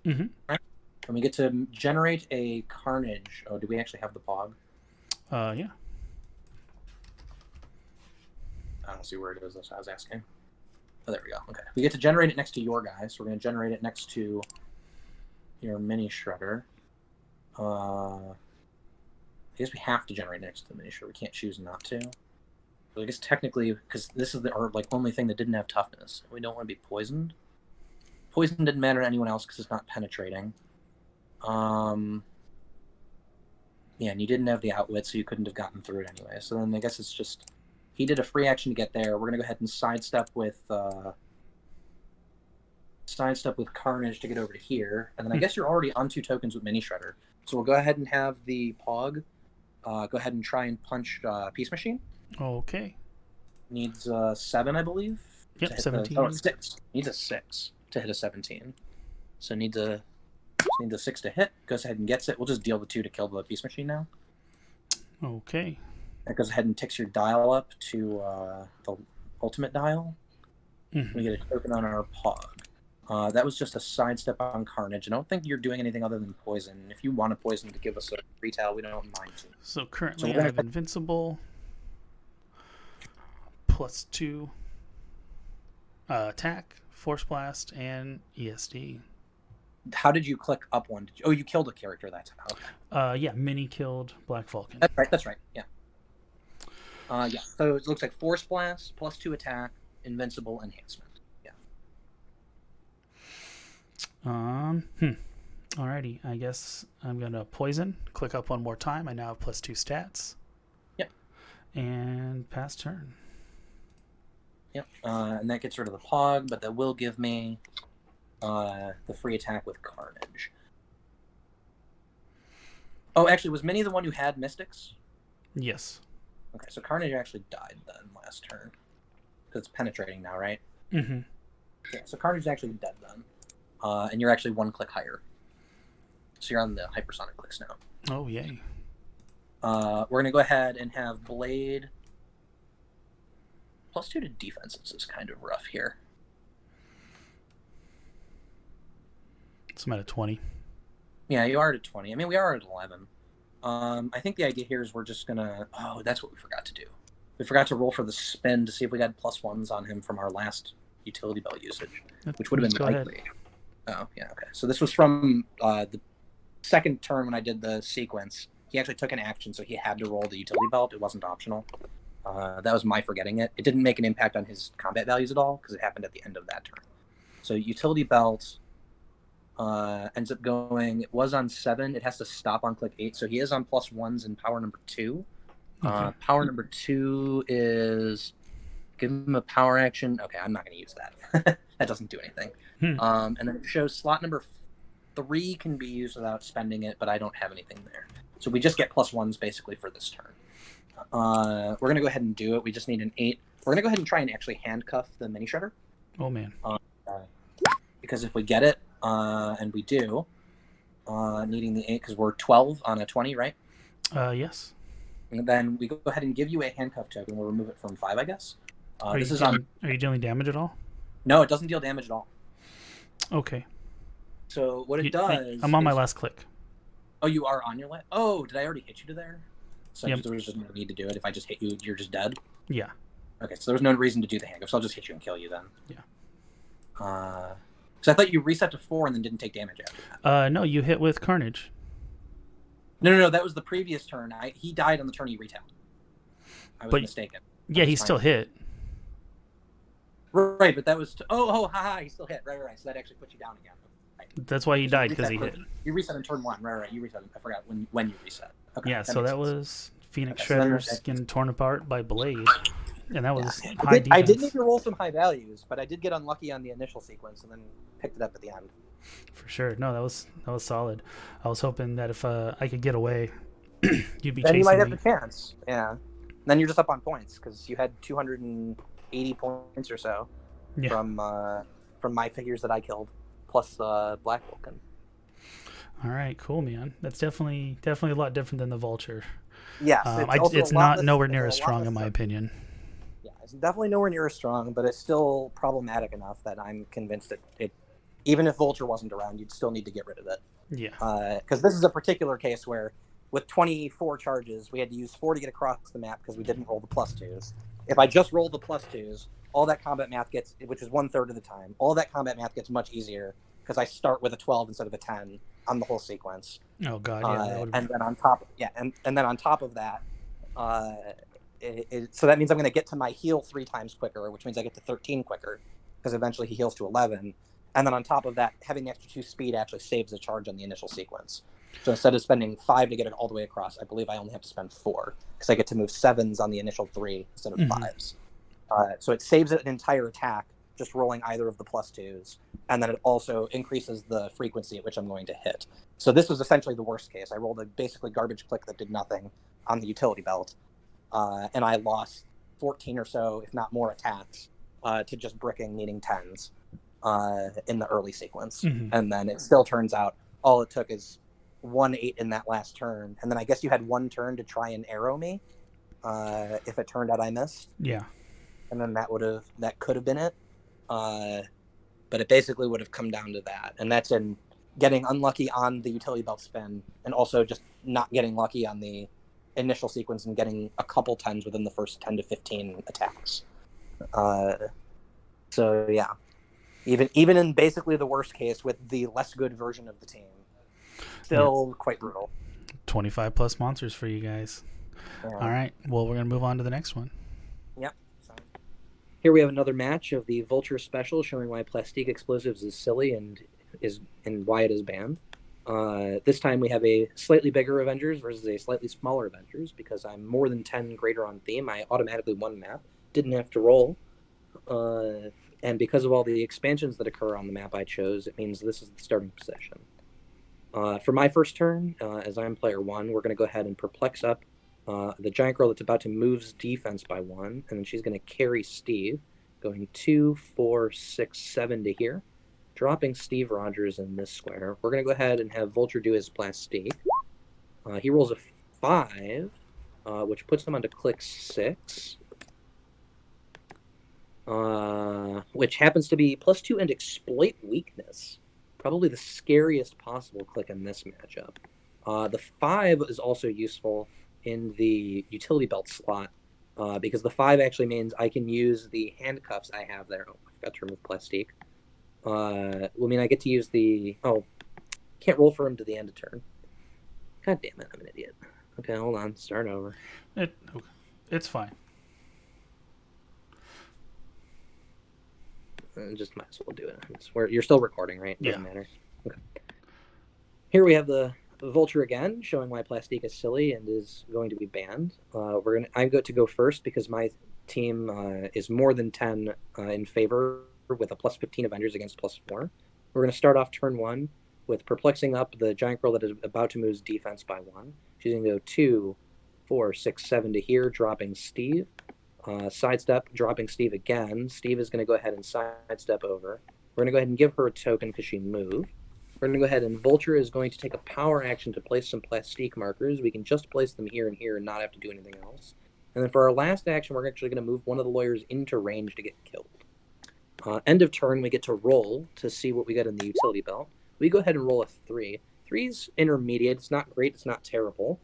Right? And we get to generate a Carnage. Oh, do we actually have the POG? Yeah. I don't see where it is. That's what I was asking. Oh, there we go. Okay. We get to generate it next to your guy. So we're going to generate it next to your Mini Shredder. I guess we have to generate next to the Mini Shredder. We can't choose not to. So I guess technically, because this is our only thing that didn't have toughness. We don't want to be poisoned. Poison didn't matter to anyone else because it's not penetrating. Yeah, and you didn't have the outwit, so you couldn't have gotten through it anyway. So then I guess it's just... He did a free action to get there. We're going to go ahead and sidestep with Carnage to get over to here. And then I guess you're already on 2 tokens with Mini Shredder. So we'll go ahead and have the POG go ahead and try and punch Peace Machine. Okay. Needs 7, I believe. Yep, 17. 6. Needs a 6 to hit a 17. So needs a 6 to hit. Goes ahead and gets it. We'll just deal the 2 to kill the Peace Machine now. Okay. That goes ahead and ticks your dial up to the ultimate dial. We get a token on our POG. That was just a sidestep on Carnage. I don't think you're doing anything other than poison. If you want a poison to give us a retail, we don't mind to. So currently I have Invincible, +2 attack, Force Blast, and ESD. How did you click up one? Oh, you killed a character that time. Okay. Yeah, Mini killed Black Vulcan. That's right. Yeah. Yeah. So it looks like Force Blast, +2 attack, Invincible, Enhancement. Alrighty, I guess I'm gonna poison. Click up one more time. I now have +2 stats. Yep. And pass turn. Yep. And that gets rid of the POG, but that will give me the free attack with Carnage. Oh, actually, was Minnie the one who had Majestix? Yes. Okay, so Carnage actually died then last turn. Because it's penetrating now, right? Mm-hmm. Yeah, so Carnage is actually dead then. And you're actually 1 click higher. So you're on the hypersonic clicks now. Oh, yay. We're going to go ahead and have Blade. +2 to defenses is kind of rough here. So I'm at a 20. Yeah, you are at 20. I mean, we are at 11. I think the idea here is we're just going to... Oh, that's what we forgot to do. We forgot to roll for the spin to see if we got +1s on him from our last utility belt usage, which would have been likely. Oh, yeah, okay. So this was from the second turn when I did the sequence. He actually took an action, so he had to roll the utility belt. It wasn't optional. That was my forgetting it. It didn't make an impact on his combat values at all because it happened at the end of that turn. So utility belt ends up going. It was on 7. It has to stop on click 8. So he is on +1s in power number 2. Okay. Power number 2 is give him a power action. Okay, I'm not going to use that. That doesn't do anything. And then it shows slot number 3 can be used without spending it, but I don't have anything there. So we just get +1s basically for this turn. We're going to go ahead and do it. We just need an 8. We're going to go ahead and try and actually handcuff the mini shredder. Oh, man. Because if we get it, and we do, needing the 8, because we're 12 on a 20, right? Yes. And then we go ahead and give you a handcuff token. We'll remove it from 5, I guess. Are you dealing damage at all? No, it doesn't deal damage at all. Okay. So what it does... I'm on my last click. Oh, you are on your last... Oh, did I already hit you to there? So Yep. there was just no need to do it. If I just hit you, you're just dead? Yeah. Okay, so there was no reason to do the handcuff, so I'll just hit you and kill you then. Yeah. So I thought you reset to 4 and then didn't take damage after that. No, you hit with Carnage. No. That was the previous turn. He died on the turn he retailed. I was mistaken. Yeah, he still hit. Right, but that was... haha, he still hit. Right. So that actually put you down again. Right. That's why he died, because he hit. You reset in turn 1. Right. You reset. I forgot when you reset. Okay, yeah, so that was Phoenix Okay, Shredder's getting torn apart by Blade. And that was high defense. I did need to roll some high values, but I did get unlucky on the initial sequence and then picked it up at the end. For sure. No, that was solid. I was hoping that if I could get away, you'd be then chasing you might have me. the chance. Yeah. Then you're just up on points because you had 280 points or so from my figures that I killed, plus Black Vulcan. All right, cool, man. That's definitely a lot different than the Vulture. Yes, it's not nowhere near as strong in my opinion. Yeah, it's definitely nowhere near as strong, but it's still problematic enough that I'm convinced that it, even if Vulture wasn't around, you'd still need to get rid of it. Yeah. Because this is a particular case where, with 24 charges, we had to use 4 to get across the map because we didn't roll the +2s. If I just rolled the +2s, all that combat math gets, which is 1/3 of the time, all that combat math gets much easier because I start with a 12 instead of a 10 on the whole sequence. Oh god, yeah. And then on top, and then on top of that, so that means I'm going to get to my heal 3 times quicker, which means I get to 13 quicker because eventually he heals to 11. And then on top of that, having the extra 2 speed actually saves a charge on the initial sequence. So instead of spending 5 to get it all the way across, I believe I only have to spend 4 because I get to move 7s on the initial 3 instead of 5s. So it saves an entire attack just rolling either of the +2s, and then it also increases the frequency at which I'm going to hit. So this was essentially the worst case. I rolled a basically garbage click that did nothing on the utility belt, and I lost 14 or so, if not more, attacks to just bricking, needing 10s in the early sequence. And then it still turns out all it took is 1/8 in that last turn, and then I guess you had 1 turn to try and arrow me if it turned out I missed. Yeah. And then that could have been it. But it basically would have come down to that, and that's in getting unlucky on the utility belt spin, and also just not getting lucky on the initial sequence and getting a couple 10s within the first 10 to 15 attacks. So yeah, even in basically the worst case with the less good version of the team, still quite brutal. 25 plus monsters for you guys. Yeah. All right, well, we're gonna move on to the next one. Yep. Here we have another match of the Vulture Special showing why Plastique Explosives is silly and why it is banned. This time we have a slightly bigger Avengers versus a slightly smaller Avengers because I'm more than 10 greater on theme. I automatically won map, didn't have to roll. And because of all the expansions that occur on the map I chose, it means this is the starting position. For my first turn, as I'm player 1, we're going to go ahead and perplex up the giant girl that's about to move's defense by 1, and then she's going to carry Steve, going 2, 4, 6, 7 to here, dropping Steve Rogers in this square. We're going to go ahead and have Vulture do his Plastique. He rolls a 5, which puts him onto click 6, which happens to be +2 and exploit weakness. Probably the scariest possible click in this matchup. The 5 is also useful in the utility belt slot because the 5 actually means I can use the handcuffs I have there. Oh, I forgot to remove Plastique. I mean, I get to use the... Oh, can't roll for him to the end of turn. God damn it, I'm an idiot. Okay, hold on. Start over. It's fine. Just might as well do it. You're still recording, right? Yeah. Doesn't matter. Okay. Here we have the Vulture again, showing why Plastique is silly and is going to be banned. I'm going to go first because my team is more than 10 in favor with a plus 15 Avengers against plus 4. We're going to start off turn 1 with perplexing up the giant girl that is about to move defense by 1. She's going to go 2, 4, 6, 7 to here, dropping Steve. Sidestep, dropping Steve again. Steve is going to go ahead and sidestep over. We're going to go ahead and give her a token because she moved. We're going to go ahead and Vulture is going to take a power action to place some Plastique markers. We can just place them here and here and not have to do anything else. And then for our last action, we're actually going to move one of the lawyers into range to get killed. End of turn, we get to roll to see what we got in the utility belt. We go ahead and roll a 3. 3's intermediate. It's not great. It's not terrible.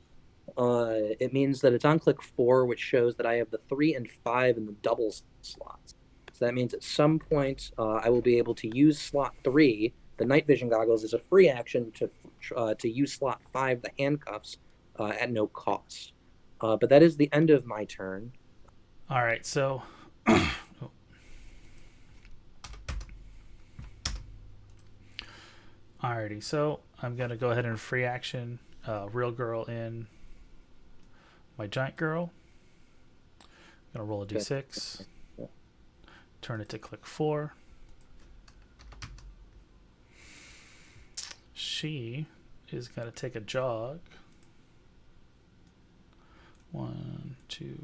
It means that it's on click 4, which shows that I have the 3 and 5 in the doubles slots. So that means at some point I will be able to use slot 3. The night vision goggles is a free action to use slot 5, the handcuffs, at no cost. But that is the end of my turn. All right, so alrighty, so I'm gonna go ahead and free action real girl in my giant girl. I'm gonna roll a d6, turn it to click 4. She is gonna take a jog. 1, 2,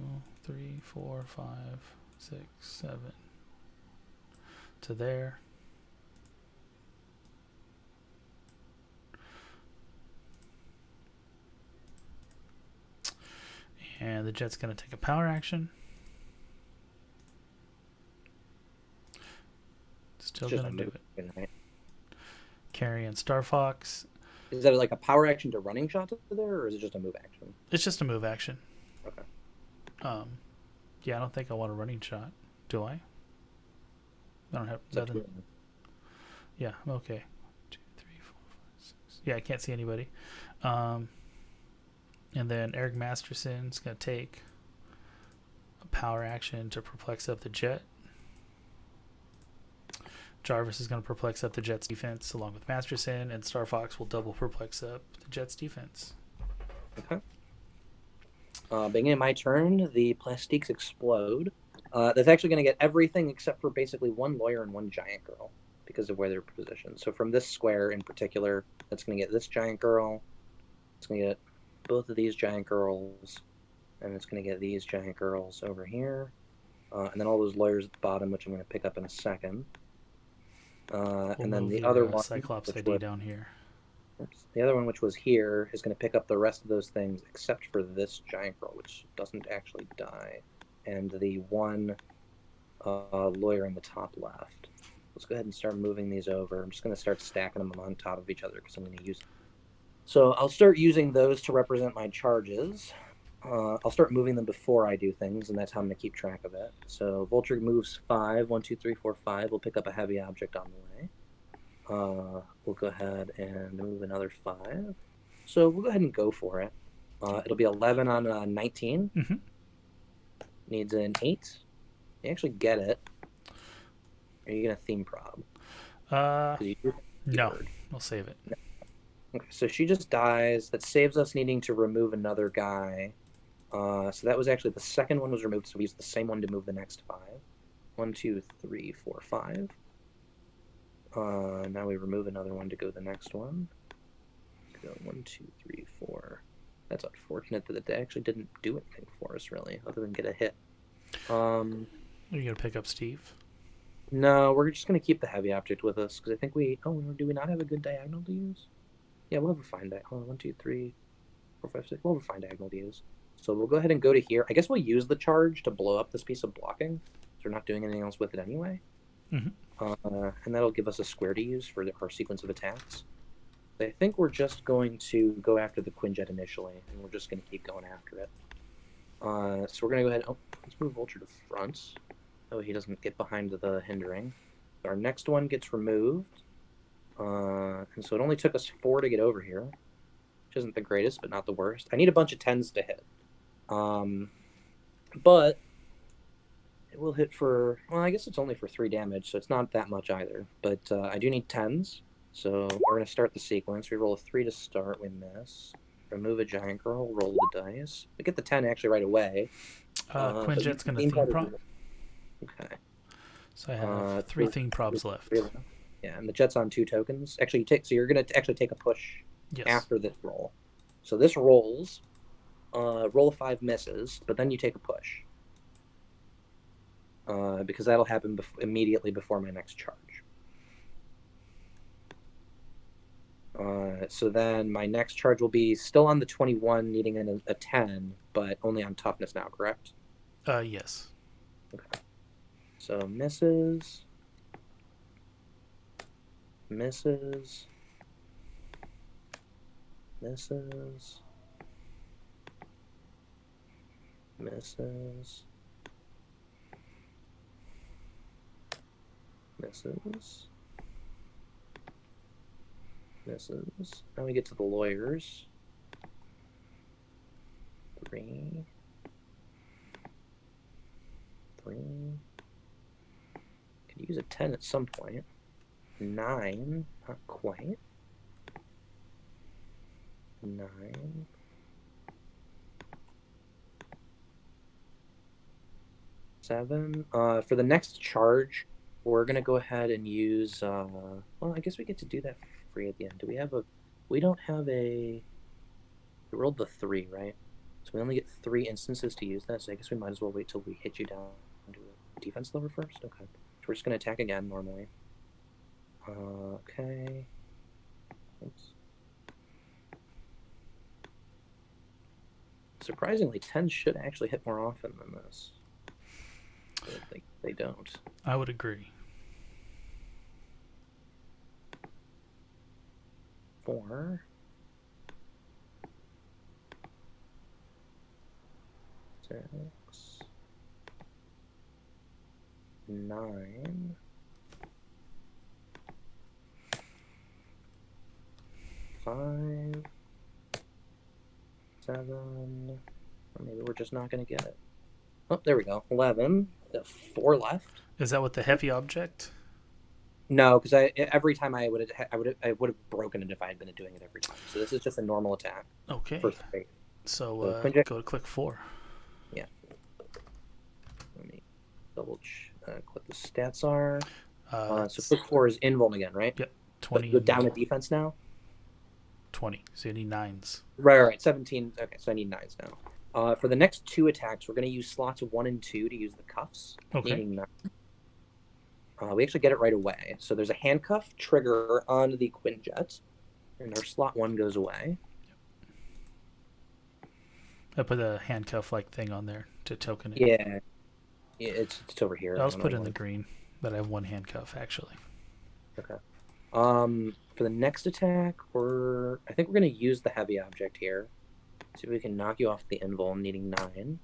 3, 4, 5, 6, 7 to there. And the jet's going to take a power action. Still going to do it. Right? Carry and Star Fox. Is that like a power action to running shot to there, or is it just a move action? It's just a move action. Okay. Yeah, I don't think I want a running shot. Do I? I don't have nothing. Yeah, I'm okay. 2, 3, 4, 5, 6. Yeah, I can't see anybody. And then Eric Masterson's going to take a power action to perplex up the jet. Jarvis is going to perplex up the jet's defense along with Masterson, and Star Fox will double perplex up the jet's defense. Okay. Beginning of my turn, the Plastiques explode. That's actually going to get everything except for basically one lawyer and one giant girl because of where they're positioned. So from this square in particular, that's going to get this giant girl. It's going to get both of these giant girls, and it's going to get these giant girls over here, and then all those lawyers at the bottom, which I'm going to pick up in a second. And then the other one, Cyclops ID down here. The other one, which was here, is going to pick up the rest of those things except for this giant girl, which doesn't actually die, and the one lawyer in the top left. Let's go ahead and start moving these over. I'm just going to start stacking them on top of each other because I'm going to use them. So I'll start using those to represent my charges. I'll start moving them before I do things, and that's how I'm going to keep track of it. So Vulture moves 5, 1, 2, 3, 4, 5. We'll pick up a heavy object on the way. We'll go ahead and move another 5. So we'll go ahead and go for it. It'll be 11 on 19. Mm-hmm. Needs an 8. You actually get it. Are you going to theme prob? No, we'll save it. No. Okay, so she just dies. That saves us needing to remove another guy. So that was actually the second one was removed, so we used the same one to move the next 5. 1, 2, 3, 4, 5. Now we remove another one to go the next one. Go 1, 2, 3, 4. That's unfortunate that it actually didn't do anything for us, really, other than get a hit. Are you going to pick up Steve? No, we're just going to keep the heavy object with us, because I think do we not have a good diagonal to use? Yeah, we'll have a fine diagonal. 1, 2, 3, 4, 5, 6. We'll have a fine diagonal to use. So we'll go ahead and go to here. I guess we'll use the charge to blow up this piece of blocking, because we're not doing anything else with it anyway. Mm-hmm. And that'll give us a square to use for our sequence of attacks. I think we're just going to go after the Quinjet initially, and we're just going to keep going after it. So we're going to go ahead. Oh, let's move Vulture to front. Oh, he doesn't get behind the hindering. Our next one gets removed. And so it only took us 4 to get over here, which isn't the greatest, but not the worst. I need a bunch of 10s to hit. But it will hit for, well, I guess it's only for 3 damage, so it's not that much either. But I do need 10s, so we're going to start the sequence. We roll a 3 to start, we miss. Remove a giant girl, roll the dice. We get the 10 actually right away. Quinjet's going to theme prop. Okay. So I have 3 theme props left. Yeah, and the jet's on 2 tokens. Actually, you're going to actually take a push after this roll. So this rolls, roll a 5 misses, but then you take a push. Because that'll happen immediately before my next charge. So then my next charge will be still on the 21, needing a 10, but only on toughness now, correct? Yes. Okay. So misses. Misses. Misses. Misses. Misses. Misses. Now we get to the lawyers. 3. 3. Could use a 10 at some point. 9. Not quite. 9. 7. For the next charge, we're going to go ahead and use, well, I guess we get to do that for free at the end. Do we have a, we don't have a, we rolled the 3, right? So we only get 3 instances to use that, so I guess we might as well wait till we hit you down to a defense lever first. Okay. So we're just going to attack again normally. Okay. Oops. Surprisingly, 10 should actually hit more often than this. But they don't. I would agree. 4. 6. 9. 5. 7. Or maybe we're just not going to get it. Oh, there we go. 11. 4 left. Is that with the heavy object? No, because every time I would have broken it if I had been doing it every time. So this is just a normal attack. Okay. For 3. So go to click 4. Yeah. Let me double what the stats are. So click 4 is invuln again, right? Yep. 20. Go down to defense now. 20. So you need 9s. Right. 17. Okay, so I need 9s now. For the next 2 attacks, we're going to use slots 1 and 2 to use the cuffs. Okay. Needing 9. We actually get it right away. So there's a handcuff trigger on the Quinjet, and our slot 1 goes away. I put a handcuff-like thing on there to token it. Yeah, it's over here. I'll just put it in the green, but I have 1 handcuff, actually. Okay. For the next attack, I think we're going to use the heavy object here. See if we can knock you off the invuln, needing 9.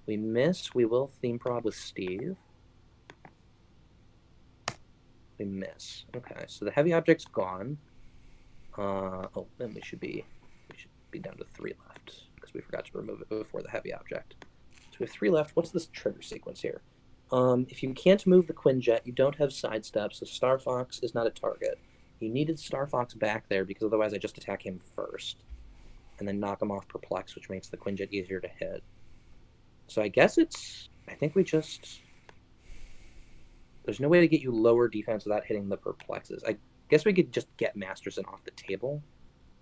We miss. We will theme prod with Steve. We miss. Okay, so the heavy object's gone. Oh, then we should be down to 3 left because we forgot to remove it before the heavy object. So we have 3 left. What's this trigger sequence here? If you can't move the Quinjet, you don't have sidestep, so Star Fox is not a target. You needed Star Fox back there because otherwise I just attack him first and then knock him off Perplex, which makes the Quinjet easier to hit. So I guess I think we just... There's no way to get you lower defense without hitting the Perplexes. I guess we could just get Masterson off the table.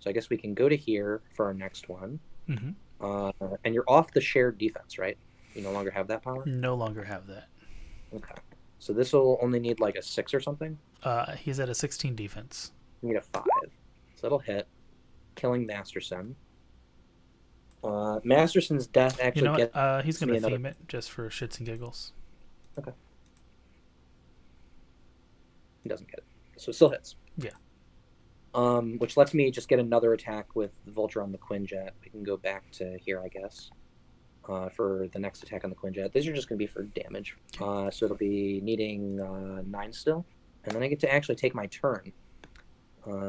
So I guess we can go to here for our next one. Mm-hmm. And you're off the shared defense, right? You no longer have that power? No longer have that. Okay. So this will only need like a 6 or something? He's at a 16 defense. You need a 5. So that'll hit, killing Masterson. Masterson's death actually he's going to theme it just for shits and giggles. Okay. He doesn't get it. So it still hits. Yeah. Which lets me just get another attack with the Vulture on the Quinjet. We can go back to here, I guess, for the next attack on the Quinjet. These are just going to be for damage. So it'll be needing 9 still. and then I get to actually take my turn.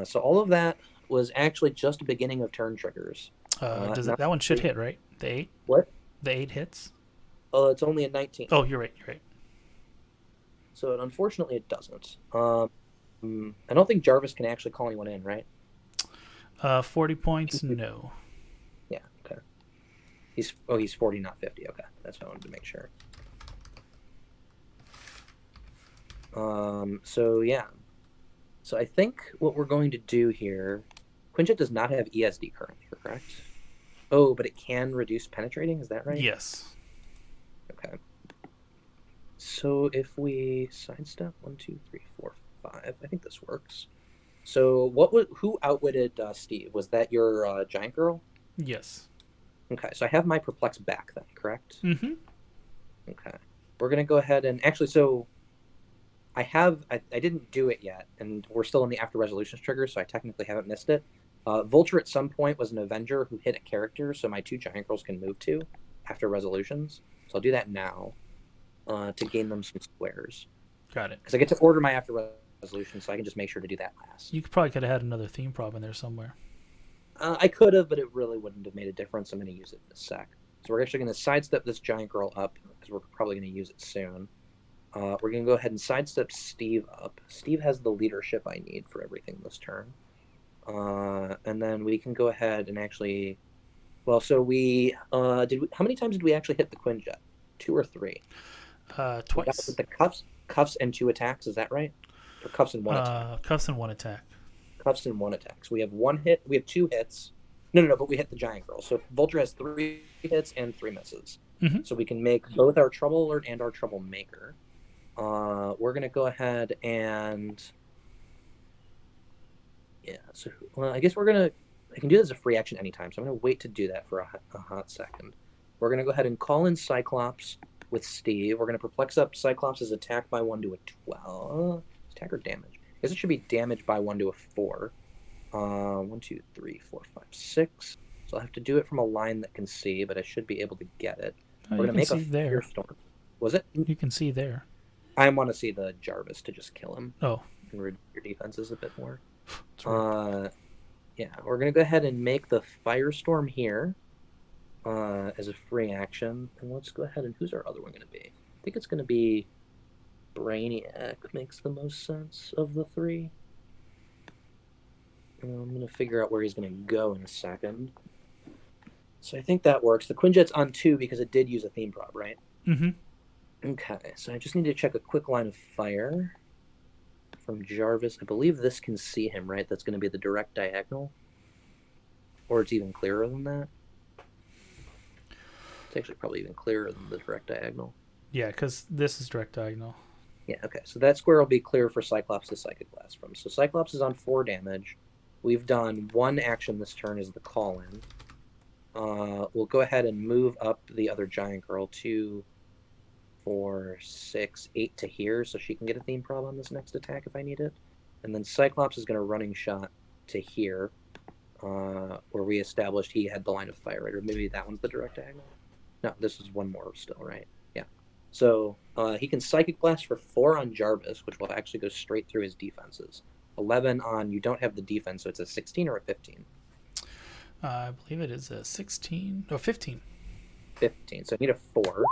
So all of that was actually just the beginning of turn triggers. Does Now, that one should hit, right? The 8? what? The 8 hits? It's only a 19. Oh, you're right. You're right. So unfortunately, it doesn't. I don't think Jarvis can actually call anyone in, right? 40 points? No. Yeah. Okay. He's 40, not 50. Okay, that's what I wanted to make sure. So yeah. So I think what we're going to do here, Quinjet does not have ESD currently, correct? Oh, but it can reduce penetrating. Is that right? Yes. Okay. So if we sidestep 1, 2, 3, 4, 5, I think this works. So who outwitted Steve? Was that your giant girl? Yes. Okay, so I have my perplex back then, correct? Mm-hmm. Okay. We're gonna go ahead and actually, so I didn't do it yet, and we're still in the after resolutions trigger, so I technically haven't missed it. Vulture at some point was an Avenger who hit a character, so my 2 giant girls can move to after resolutions. So I'll do that now to gain them some squares. Got it. Because I get to order my after resolution, so I can just make sure to do that last. You could have had another theme prop in there somewhere. I could have, but it really wouldn't have made a difference. I'm going to use it in a sec. So we're actually going to sidestep this giant girl up, because we're probably going to use it soon. We're going to go ahead and sidestep Steve up. Steve has the leadership I need for everything this turn. And then we can go ahead and actually... Well, so how many times did we actually hit the Quinjet? 2 or 3? Twice. With the cuffs and 2 attacks, is that right? Or cuffs and 1 attack? Cuffs and 1 attack. Cuffs and 1 attack. So we have 1 hit. We have 2 hits. No, but we hit the giant girl. So Vulture has 3 hits and 3 misses. Mm-hmm. So we can make both our trouble alert and our trouble maker. We're gonna go ahead and so I guess I can do this as a free action anytime, so I'm gonna wait to do that for a hot second. We're gonna go ahead and call in Cyclops with Steve. We're gonna perplex up Cyclops' attack by 1 to a 12. Attack or damage? I guess it should be damage by 1 to a 4. 1, 2, 3, 4, 5, 6. So I'll have to do it from a line that can see, but I should be able to get it. Oh, We're gonna make a there. Firestorm. Was it? You can see there. I want to see the Jarvis to just kill him. Oh. And reduce your defenses a bit more. Yeah, we're going to go ahead and make the Firestorm here as a free action. And let's go ahead and... Who's our other one going to be? I think it's going to be Brainiac. Makes the most sense of the 3. I'm going to figure out where he's going to go in a second. So I think that works. The Quinjet's on 2 because it did use a theme prop, right? Mm-hmm. Okay, so I just need to check a quick line of fire from Jarvis. I believe this can see him, right? That's going to be the direct diagonal. Or it's even clearer than that. It's actually probably even clearer than the direct diagonal. Yeah, because this is direct diagonal. Yeah, okay. So that square will be clear for Cyclops to Psychic Blast from. So Cyclops is on 4 damage. We've done 1 action this turn is the call-in. We'll go ahead and move up the other giant girl to 4, 6, 8 to here, so she can get a theme prob on this next attack if I need it. And then Cyclops is going to running shot to here, where we established he had the line of fire, right? Or maybe that one's the direct diagonal? No, this is 1 more still, right? Yeah. So he can Psychic Blast for 4 on Jarvis, which will actually go straight through his defenses. 11 on you don't have the defense, so it's a 16 or a 15? I believe it is a 16. No, 15. 15. So I need a 4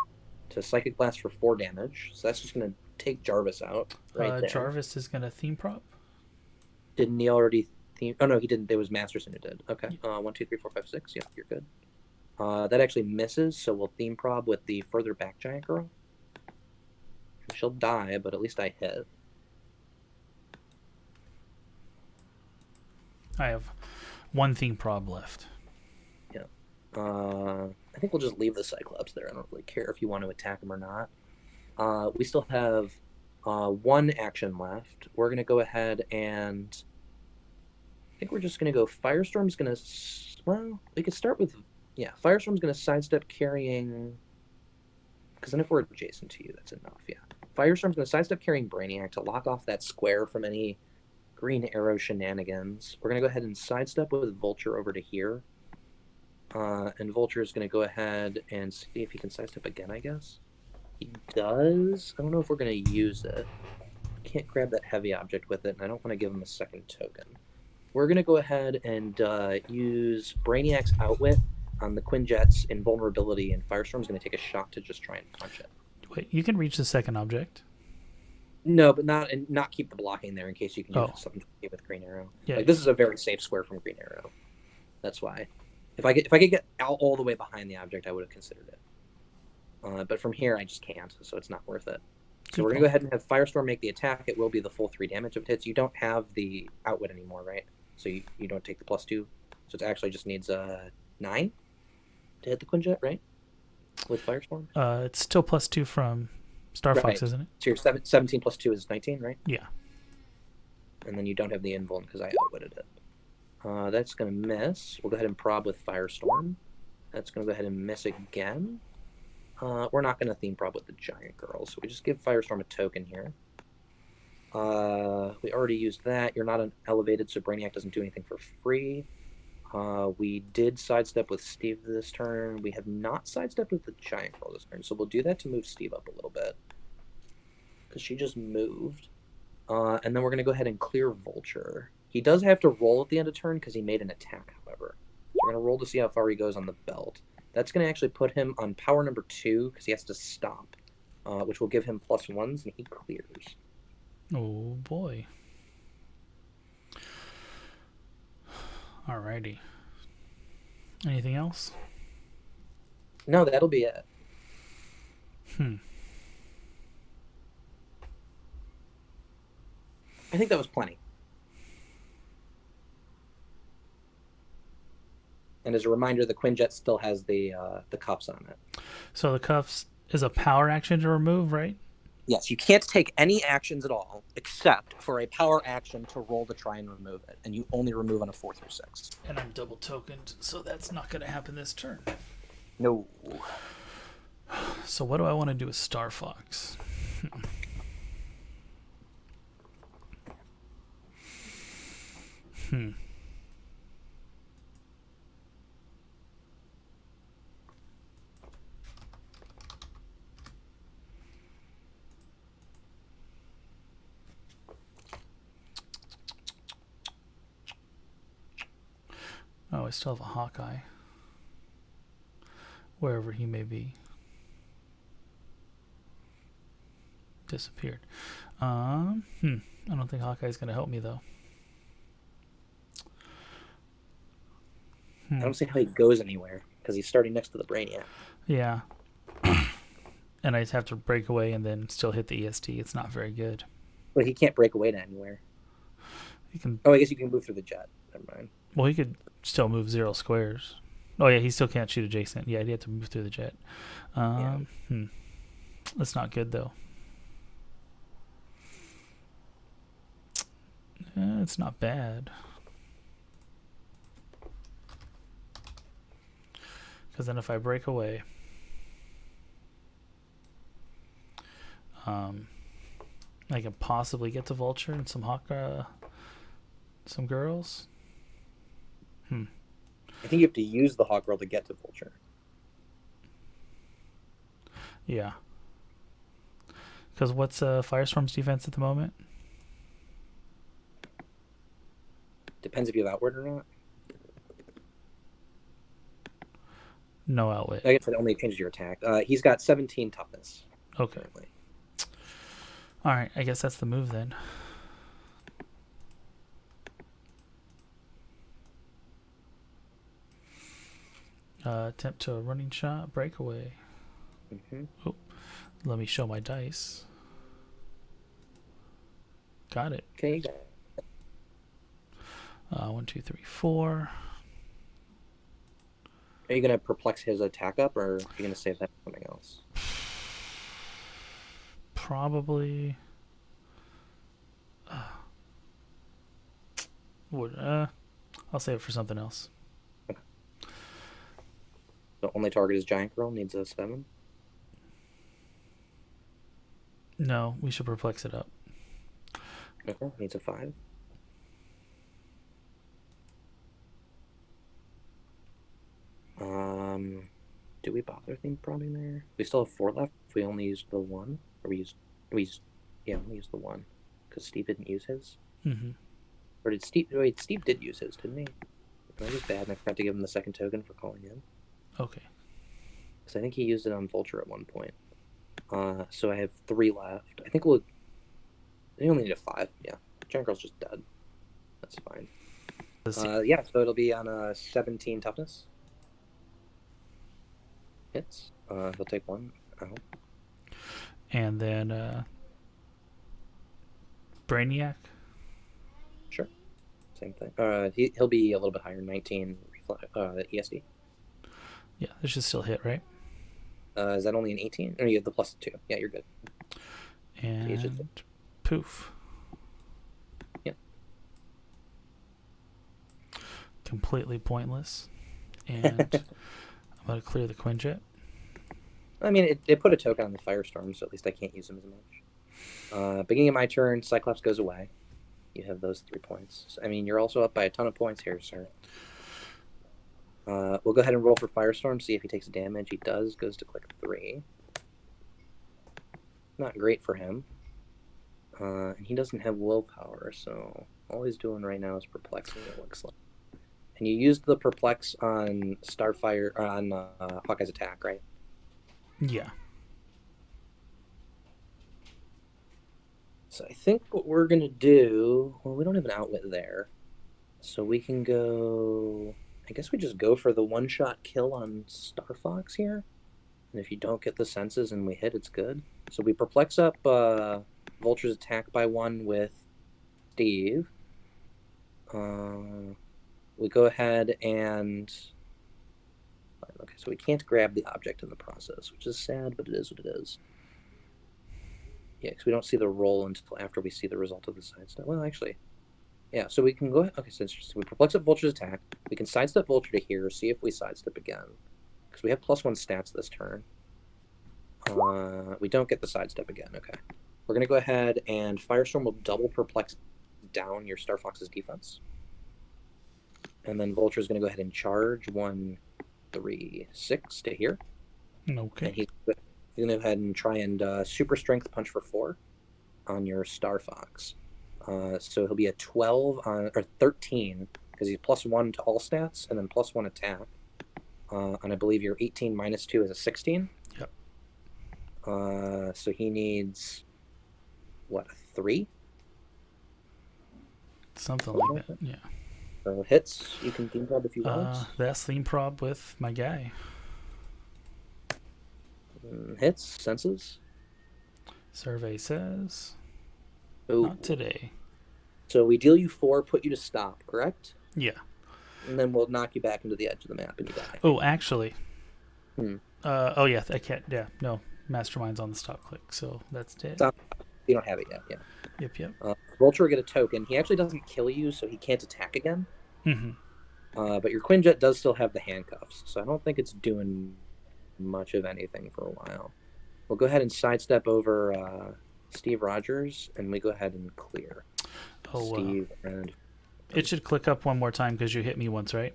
to Psychic Blast for 4 damage. So that's just going to take Jarvis out right there. Jarvis is going to theme prop. Didn't he already theme? Oh, no, he didn't. It was Masterson who did. Okay. 1, 2, 3, 4, 5, 6. Yeah, you're good. That actually misses, so we'll theme prob with the further back giant girl. She'll die, but at least I hit. I have 1 theme prob left. Yeah. I think we'll just leave the Cyclops there. I don't really care if you want to attack him or not. We still have 1 action left. We're going to go ahead and... I think we're just going to go... Firestorm's going to... Well, we could start with... Yeah, Firestorm's going to sidestep carrying... Because then if we're adjacent to you, that's enough, yeah. Firestorm's going to sidestep carrying Brainiac to lock off that square from any green arrow shenanigans. We're going to go ahead and sidestep with Vulture over to here. And Vulture is going to go ahead and see if he can sidestep again, I guess. He does. I don't know if we're going to use it. can't grab that heavy object with it, and I don't want to give him a second token. We're going to go ahead and use Brainiac's Outwit on the Quinjet's invulnerability, and Firestorm's going to take a shot to just try and punch it. Wait, you can reach the second object. No, but not keep the blocking there in case you can use something with Green Arrow. Yeah, like, this is a very safe square from Green Arrow. That's why. If I could get out all the way behind the object, I would have considered it. But from here, I just can't, so it's not worth it. So we're going to go ahead and have Firestorm make the attack. It will be the full 3 damage if it hits. You don't have the Outwit anymore, right? So you don't take the +2. So it actually just needs 9 to hit the Quinjet, right? With Firestorm? It's still +2 from Star Fox, right. isn't it? So your 17 + 2 is 19, right? Yeah. And then you don't have the invuln because I outwitted it. That's going to miss. We'll go ahead and prob with Firestorm. That's going to go ahead and miss again. We're not going to theme prob with the giant girl, so we just give Firestorm a token here. We already used that. You're not elevated, so Brainiac doesn't do anything for free. We did sidestep with Steve this turn. We have not sidestepped with the giant girl this turn, so we'll do that to move Steve up a little bit. Because she just moved. And then we're going to go ahead and clear Vulture. He does have to roll at the end of turn because he made an attack, however. So we're going to roll to see how far he goes on the belt. That's going to actually put him on power number 2 because he has to stop, which will give him +1s, and he clears. Oh, boy. Alrighty. Anything else? No, that'll be it. I think that was plenty. And as a reminder, the Quinjet still has the cuffs on it. So the cuffs is a power action to remove, right? Yes, you can't take any actions at all except for a power action to roll to try and remove it, and you only remove on a 4 through 6. And I'm double tokened, so that's not going to happen this turn. No. So what do I want to do with Star Fox? Oh, I still have a Hawkeye. Wherever he may be. Disappeared. I don't think Hawkeye's going to help me, though. I don't see how he goes anywhere because he's starting next to the Brainiac. Yeah. And I have to break away and then still hit the EST. It's not very good. But he can't break away to anywhere. He can. Oh, I guess you can move through the jet. Never mind. Well, he could still move 0 squares. Oh, yeah, he still can't shoot adjacent. Yeah, he'd have to move through the jet. That's not good, though. It's not bad. Because then if I break away, I can possibly get to Vulture and some some girls. I think you have to use the Hawk Girl to get to Vulture. Yeah. Because what's Firestorm's defense at the moment? Depends if you have Outward or not. No Outwit. I guess it only changes your attack. He's got 17 toughness. Okay. Currently. All right. I guess that's the move then. Attempt to a running shot, breakaway. Oh, let me show my dice. Got it. Okay. 1, 2, 3, 4. Are you going to perplex his attack up, or are you going to save that for something else? Probably. I'll save it for something else. Okay. The only target is Giant Girl, needs a 7. No, we should perplex it up. Okay, needs a 5. Do we bother theme probbing there? We still have 4 left. If we only used the 1, or we used the 1. because Steve didn't use his. Mm-hmm. Or did Steve? Wait, Steve did use his, didn't he? That was bad, and I forgot to give him the second token for calling in. Okay. Because I think he used it on Vulture at one point. So I have 3 left. I think I only need a 5. Yeah, Giant Girl's just dead. That's fine. Yeah, so it'll be on a 17 toughness. Hits. He'll take 1. Out. And then Brainiac. Sure. Same thing. He'll be a little bit higher, 19 ESD. Yeah, this should still hit, right? Is that only an 18? Or you have the +2. Yeah, you're good. And poof. Yep. Completely pointless. And I'm going to clear the Quinjet. I mean, it put a token on the Firestorm, so at least I can't use him as much. Beginning of my turn, Cyclops goes away. You have those 3 points. So, I mean, you're also up by a ton of points here, sir. We'll go ahead and roll for Firestorm, see if he takes damage. He does, goes to click 3. Not great for him. And he doesn't have willpower, so all he's doing right now is perplexing, it looks like. And you used the perplex on Starfire, on Hawkeye's attack, right? Yeah. So I think what we're going to do... Well, we don't have an outlet there. So we can go... I guess we just go for the one-shot kill on Star Fox here. And if you don't get the senses and we hit, it's good. So we perplex up Vulture's attack by 1 with Steve. We go ahead and... Okay, so we can't grab the object in the process, which is sad, but it is what it is. Yeah, because we don't see the roll until after we see the result of the sidestep. Well, actually, yeah, so we can go ahead. Okay, so we perplex up Vulture's attack. We can sidestep Vulture to here, see if we sidestep again. Because we have +1 stats this turn. We don't get the sidestep again, okay. We're going to go ahead and Firestorm will double perplex down your Star Fox's defense. And then Vulture is going to go ahead and charge 1, 3, 6 to here. Okay. And he's going to go ahead and try and super strength punch for 4 on your Star Fox. So he'll be a 12 on, or 13, because he's +1 to all stats, and then +1 attack. And I believe your 18 - 2 is a 16. Yep. So he needs, what, a 3? Something like that, yeah. So hits, you can theme prob if you want. That's theme prob with my guy. Hits, senses. Survey says Ooh. not today. So we deal you 4, put you to stop, correct? Yeah. And then we'll knock you back into the edge of the map and you die. Oh, actually. Oh yeah, I can't. Yeah, no. Mastermind's on the stop click, so that's dead. Stop. You don't have it yet, yeah. Yep. Vulture will get a token. He actually doesn't kill you, so he can't attack again. Mm-hmm. But your Quinjet does still have the handcuffs, so I don't think it's doing much of anything for a while. We'll go ahead and sidestep over Steve Rogers, and we go ahead and clear. Steve and... It should click up one more time because you hit me once, right?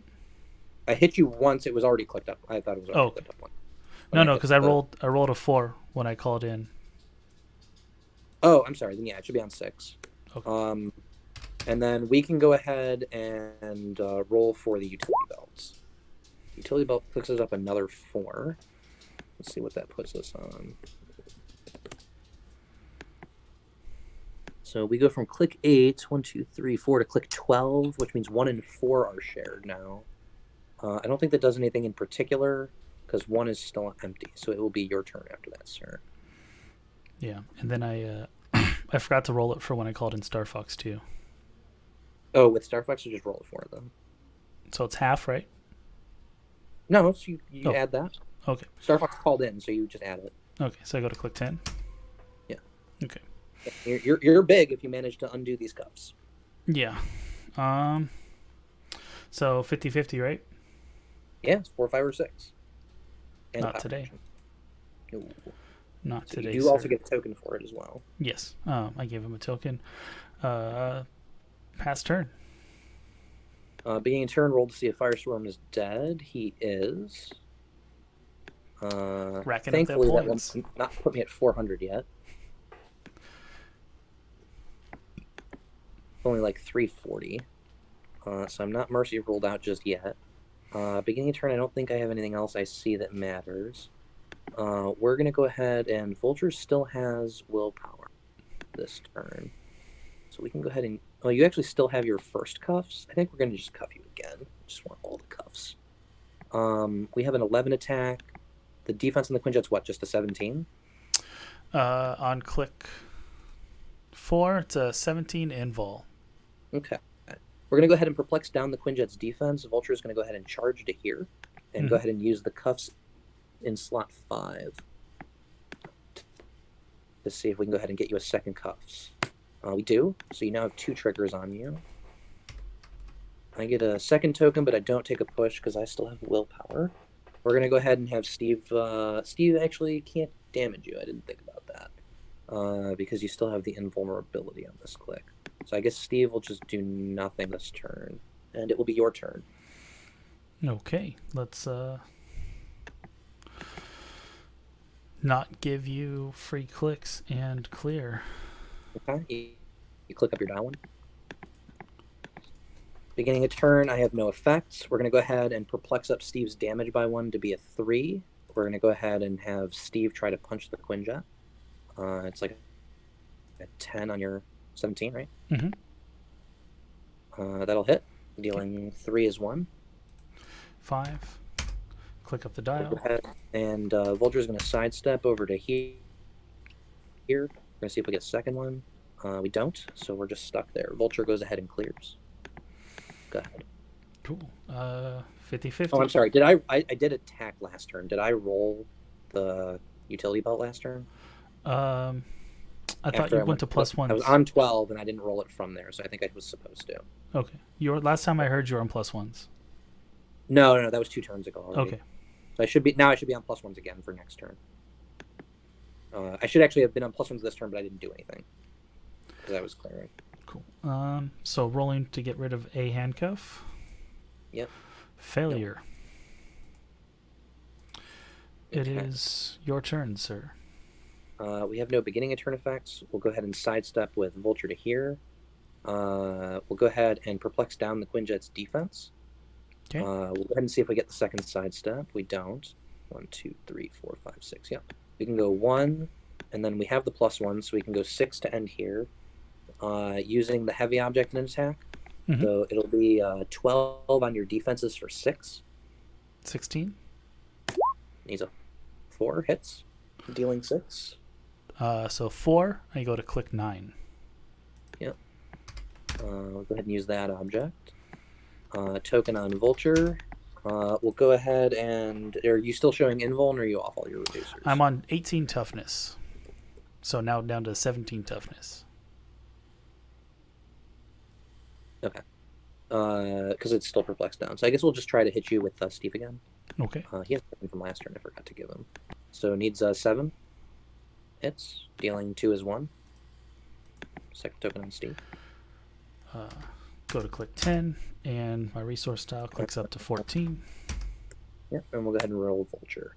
I hit you once. It was already clicked up. I thought it was already clicked up once. No, because I rolled a 4 when I called in. Oh, I'm sorry. Then yeah, it should be on 6. Okay. And then we can go ahead and roll for the utility belts. Utility belt clicks us up another 4. Let's see what that puts us on. So we go from click 8, 1, 2, 3, 4 to click 12, which means 1 and 4 are shared now. I don't think that does anything in particular because 1 is still empty. So it will be your turn after that, sir. Yeah, and then I forgot to roll it for when I called in Star Fox too. Oh, with Star Fox, you just roll it for them. So it's half, right? No, so you add that. Okay. Star Fox called in, so you just add it. Okay, so I go to click 10. Yeah. Okay. You're big if you manage to undo these cuffs. Yeah. So 50-50, right? Yeah, it's 4, 5, or 6. And not today. No. Not so today. You do also get a token for it as well. Yes. I gave him a token. Pass turn. Beginning turn, roll to see if Firestorm is dead. He is. Racking up that points. That one's not put me at 400 yet. only like 340. So I'm not mercy ruled out just yet. Beginning of turn, I don't think I have anything else I see that matters. We're going to go ahead, and Vulture still has willpower this turn. So we can go ahead and... Oh, you actually still have your first cuffs? I think we're going to just cuff you again. Just want all the cuffs. We have an 11 attack. The defense on the Quinjet's what, just a 17? On click 4, it's a 17 invul. Okay. We're going to go ahead and perplex down the Quinjet's defense. Vulture is going to go ahead and charge to here, and go ahead and use the cuffs in slot 5 to see if we can go ahead and get you a second cuffs. We do, so you now have 2 triggers on you. I get a second token, but I don't take a push because I still have willpower. We're going to go ahead and have Steve... Steve actually can't damage you. I didn't think about that. Because you still have the invulnerability on this click. So I guess Steve will just do nothing this turn. And it will be your turn. Okay, let's not give you free clicks and clear. Okay, you click up your dial one. Beginning of turn, I have no effects. We're going to go ahead and perplex up Steve's damage by 1 to be a 3. We're going to go ahead and have Steve try to punch the Quinjet. It's like a 10 on your 17, right? That'll hit. Dealing 3 is 1. 5. Click up the dial. Go ahead, and Vulture is going to sidestep over to here. We're going to see if we get a second one. We don't, so we're just stuck there. Vulture goes ahead and clears. Go ahead. Cool. 50-50. Oh, I'm sorry. Did I did attack last turn. Did I roll the utility belt last turn? I thought you went to +1. I was on 12, and I didn't roll it from there, so I think I was supposed to. Okay. Last time I heard you were on +1s. No, that was 2 turns ago already. Okay. So I should be on +1s again for next turn. I should actually have been on +1s this turn, but I didn't do anything because I was clearing. Cool. So rolling to get rid of a handcuff. Yep. Failure. Yep. It is your turn, sir. We have no beginning of turn effects. We'll go ahead and sidestep with Vulture to here. We'll go ahead and perplex down the Quinjet's defense. Okay. We'll go ahead and see if we get the second sidestep. We don't. 1, 2, 3, 4, 5, 6. Yep. We can go 1, and then we have the +1, so we can go 6 to end here. Using the heavy object in an attack. So it'll be 12 on your defenses for 6. 16. Needs a 4 hits, dealing 6. So 4, I go to click 9. Yep. We'll go ahead and use that object. Token on Vulture. We'll go ahead and... Are you still showing invuln, or are you off all your reducers? I'm on 18 toughness. So now down to 17 toughness. Okay. Because it's still perplexed down. So I guess we'll just try to hit you with Steve again. Okay. He has something from last turn I forgot to give him. So needs 7 hits. Dealing 2 is 1. Second token on Steve. Go to click 10, and my resource style clicks up to 14. Yep, and we'll go ahead and roll Vulture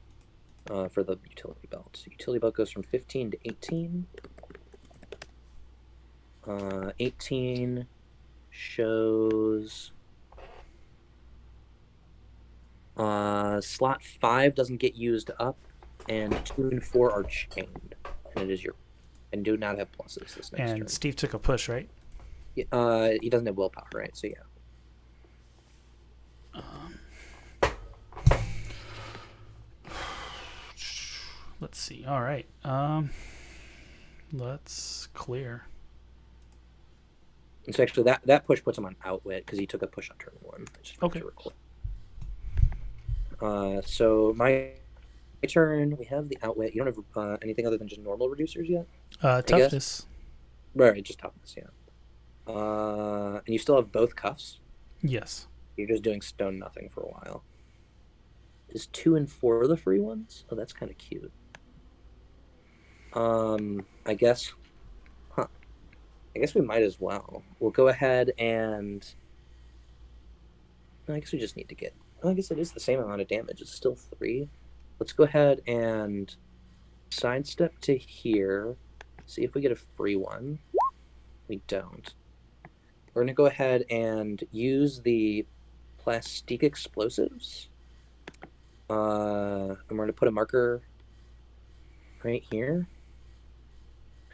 for the utility belt. So utility belt goes from 15 to 18. 18 shows... slot 5 doesn't get used up, and 2 and 4 are chained, and it is your... And do not have pluses this next turn. And Steve took a push, right? He doesn't have willpower, right? So yeah. Let's see. All right. Let's clear. And so actually, that push puts him on outwit because he took a push on turn 1. Okay. So my turn, we have the outwit. You don't have anything other than just normal reducers yet? Toughness. Right, just toughness, yeah. And you still have both cuffs? Yes. You're just doing stone nothing for a while. Is 2 and 4 the free ones? Oh, that's kind of cute. I guess... I guess we might as well. We'll go ahead and... I guess we just need to get... I guess it is the same amount of damage. It's still 3. Let's go ahead and sidestep to here. See if we get a free one. We don't. we're gonna go ahead and use the Plastique Explosives. And we're gonna put a marker right here.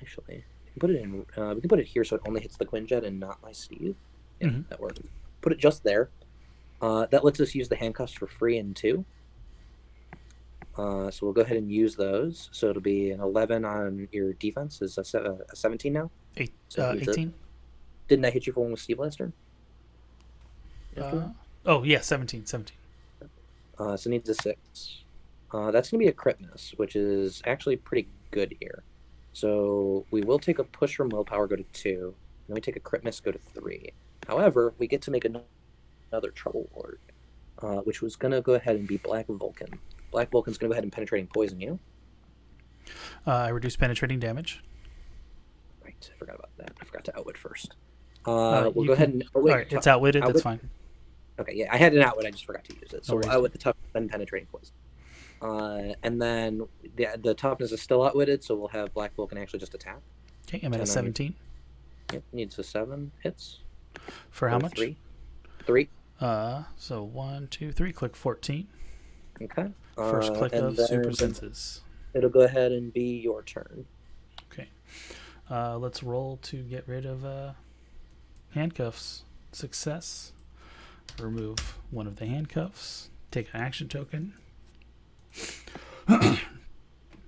Actually, we can put it in. We can put it here so it only hits the Quinjet and not my Steve. Yeah, that works. Put it just there. That lets us use the handcuffs for free in 2. So we'll go ahead and use those. So it'll be an 11 on your defense. Is a 17 now? 18. Didn't I hit you for one with Steve last turn? Oh, yeah, 17. So it needs a 6. That's going to be a crit miss, which is actually pretty good here. So we will take a push from willpower, go to 2. Then we take a crit miss, go to 3. However, we get to make another trouble ward, which was going to go ahead and be Black Vulcan. Black Vulcan's going to go ahead and penetrating poison you. I reduce penetrating damage. Right, I forgot about that. I forgot to outwit first. We'll go ahead and... all right, it's outwitted. That's fine. Okay, yeah, I had an outwit. I just forgot to use it. So No we'll outwit the toughness and penetrating poison. And then the toughness is still outwitted, so we'll have Black Vulcan actually just attack. Okay, I'm at a 17. Yep, needs a 7. Hits. For how much? 3. So 1, 2, 3. Click 14. Okay. First click of Super Senses. It'll go ahead and be your turn. Okay. Let's roll to get rid of handcuffs. Success. Remove one of the handcuffs. Take an action token.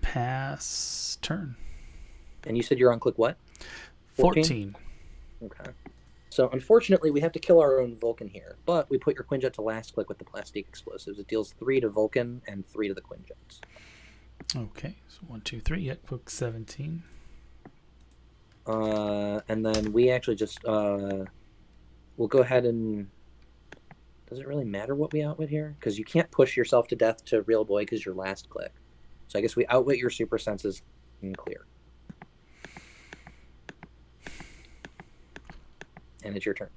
Pass turn. And you said you're on click what? 14. Okay. So unfortunately, we have to kill our own Vulcan here, but we put your Quinjet to last click with the Plastique Explosives. It deals 3 to Vulcan and 3 to the Quinjets. Okay, so 1, 2, 3. Yeah, click 17. And then we actually just we'll go ahead and... Does it really matter what we outwit here? Because you can't push yourself to death to Real Boy because your last click. So I guess we outwit your super senses and clear. And it's your turn.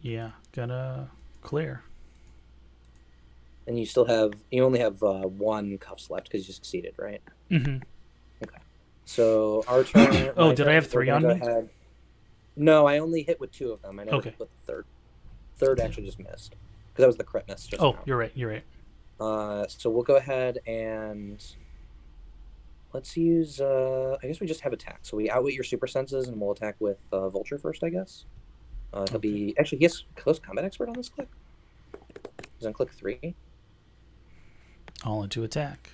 Yeah, gonna clear. And you only have 1 cuffs left because you succeeded, right? Mm-hmm. Okay. So our turn. Oh, did I have 3 on me? No, I only hit with 2 of them. I never hit with the third. Third actually just missed because that was the crit miss. Just now. You're right. So we'll go ahead and let's use. I guess we just have attack. So we outwit your super senses and we'll attack with Vulture first. I guess. He'll be actually he has close combat expert on this click. He's on click 3. All into attack.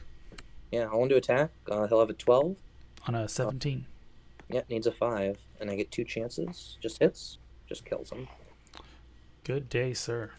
Yeah, all into attack. He'll have a 12 on a 17. Yeah, needs a 5, and I get 2 chances. Just hits, just kills him. Good day, sir.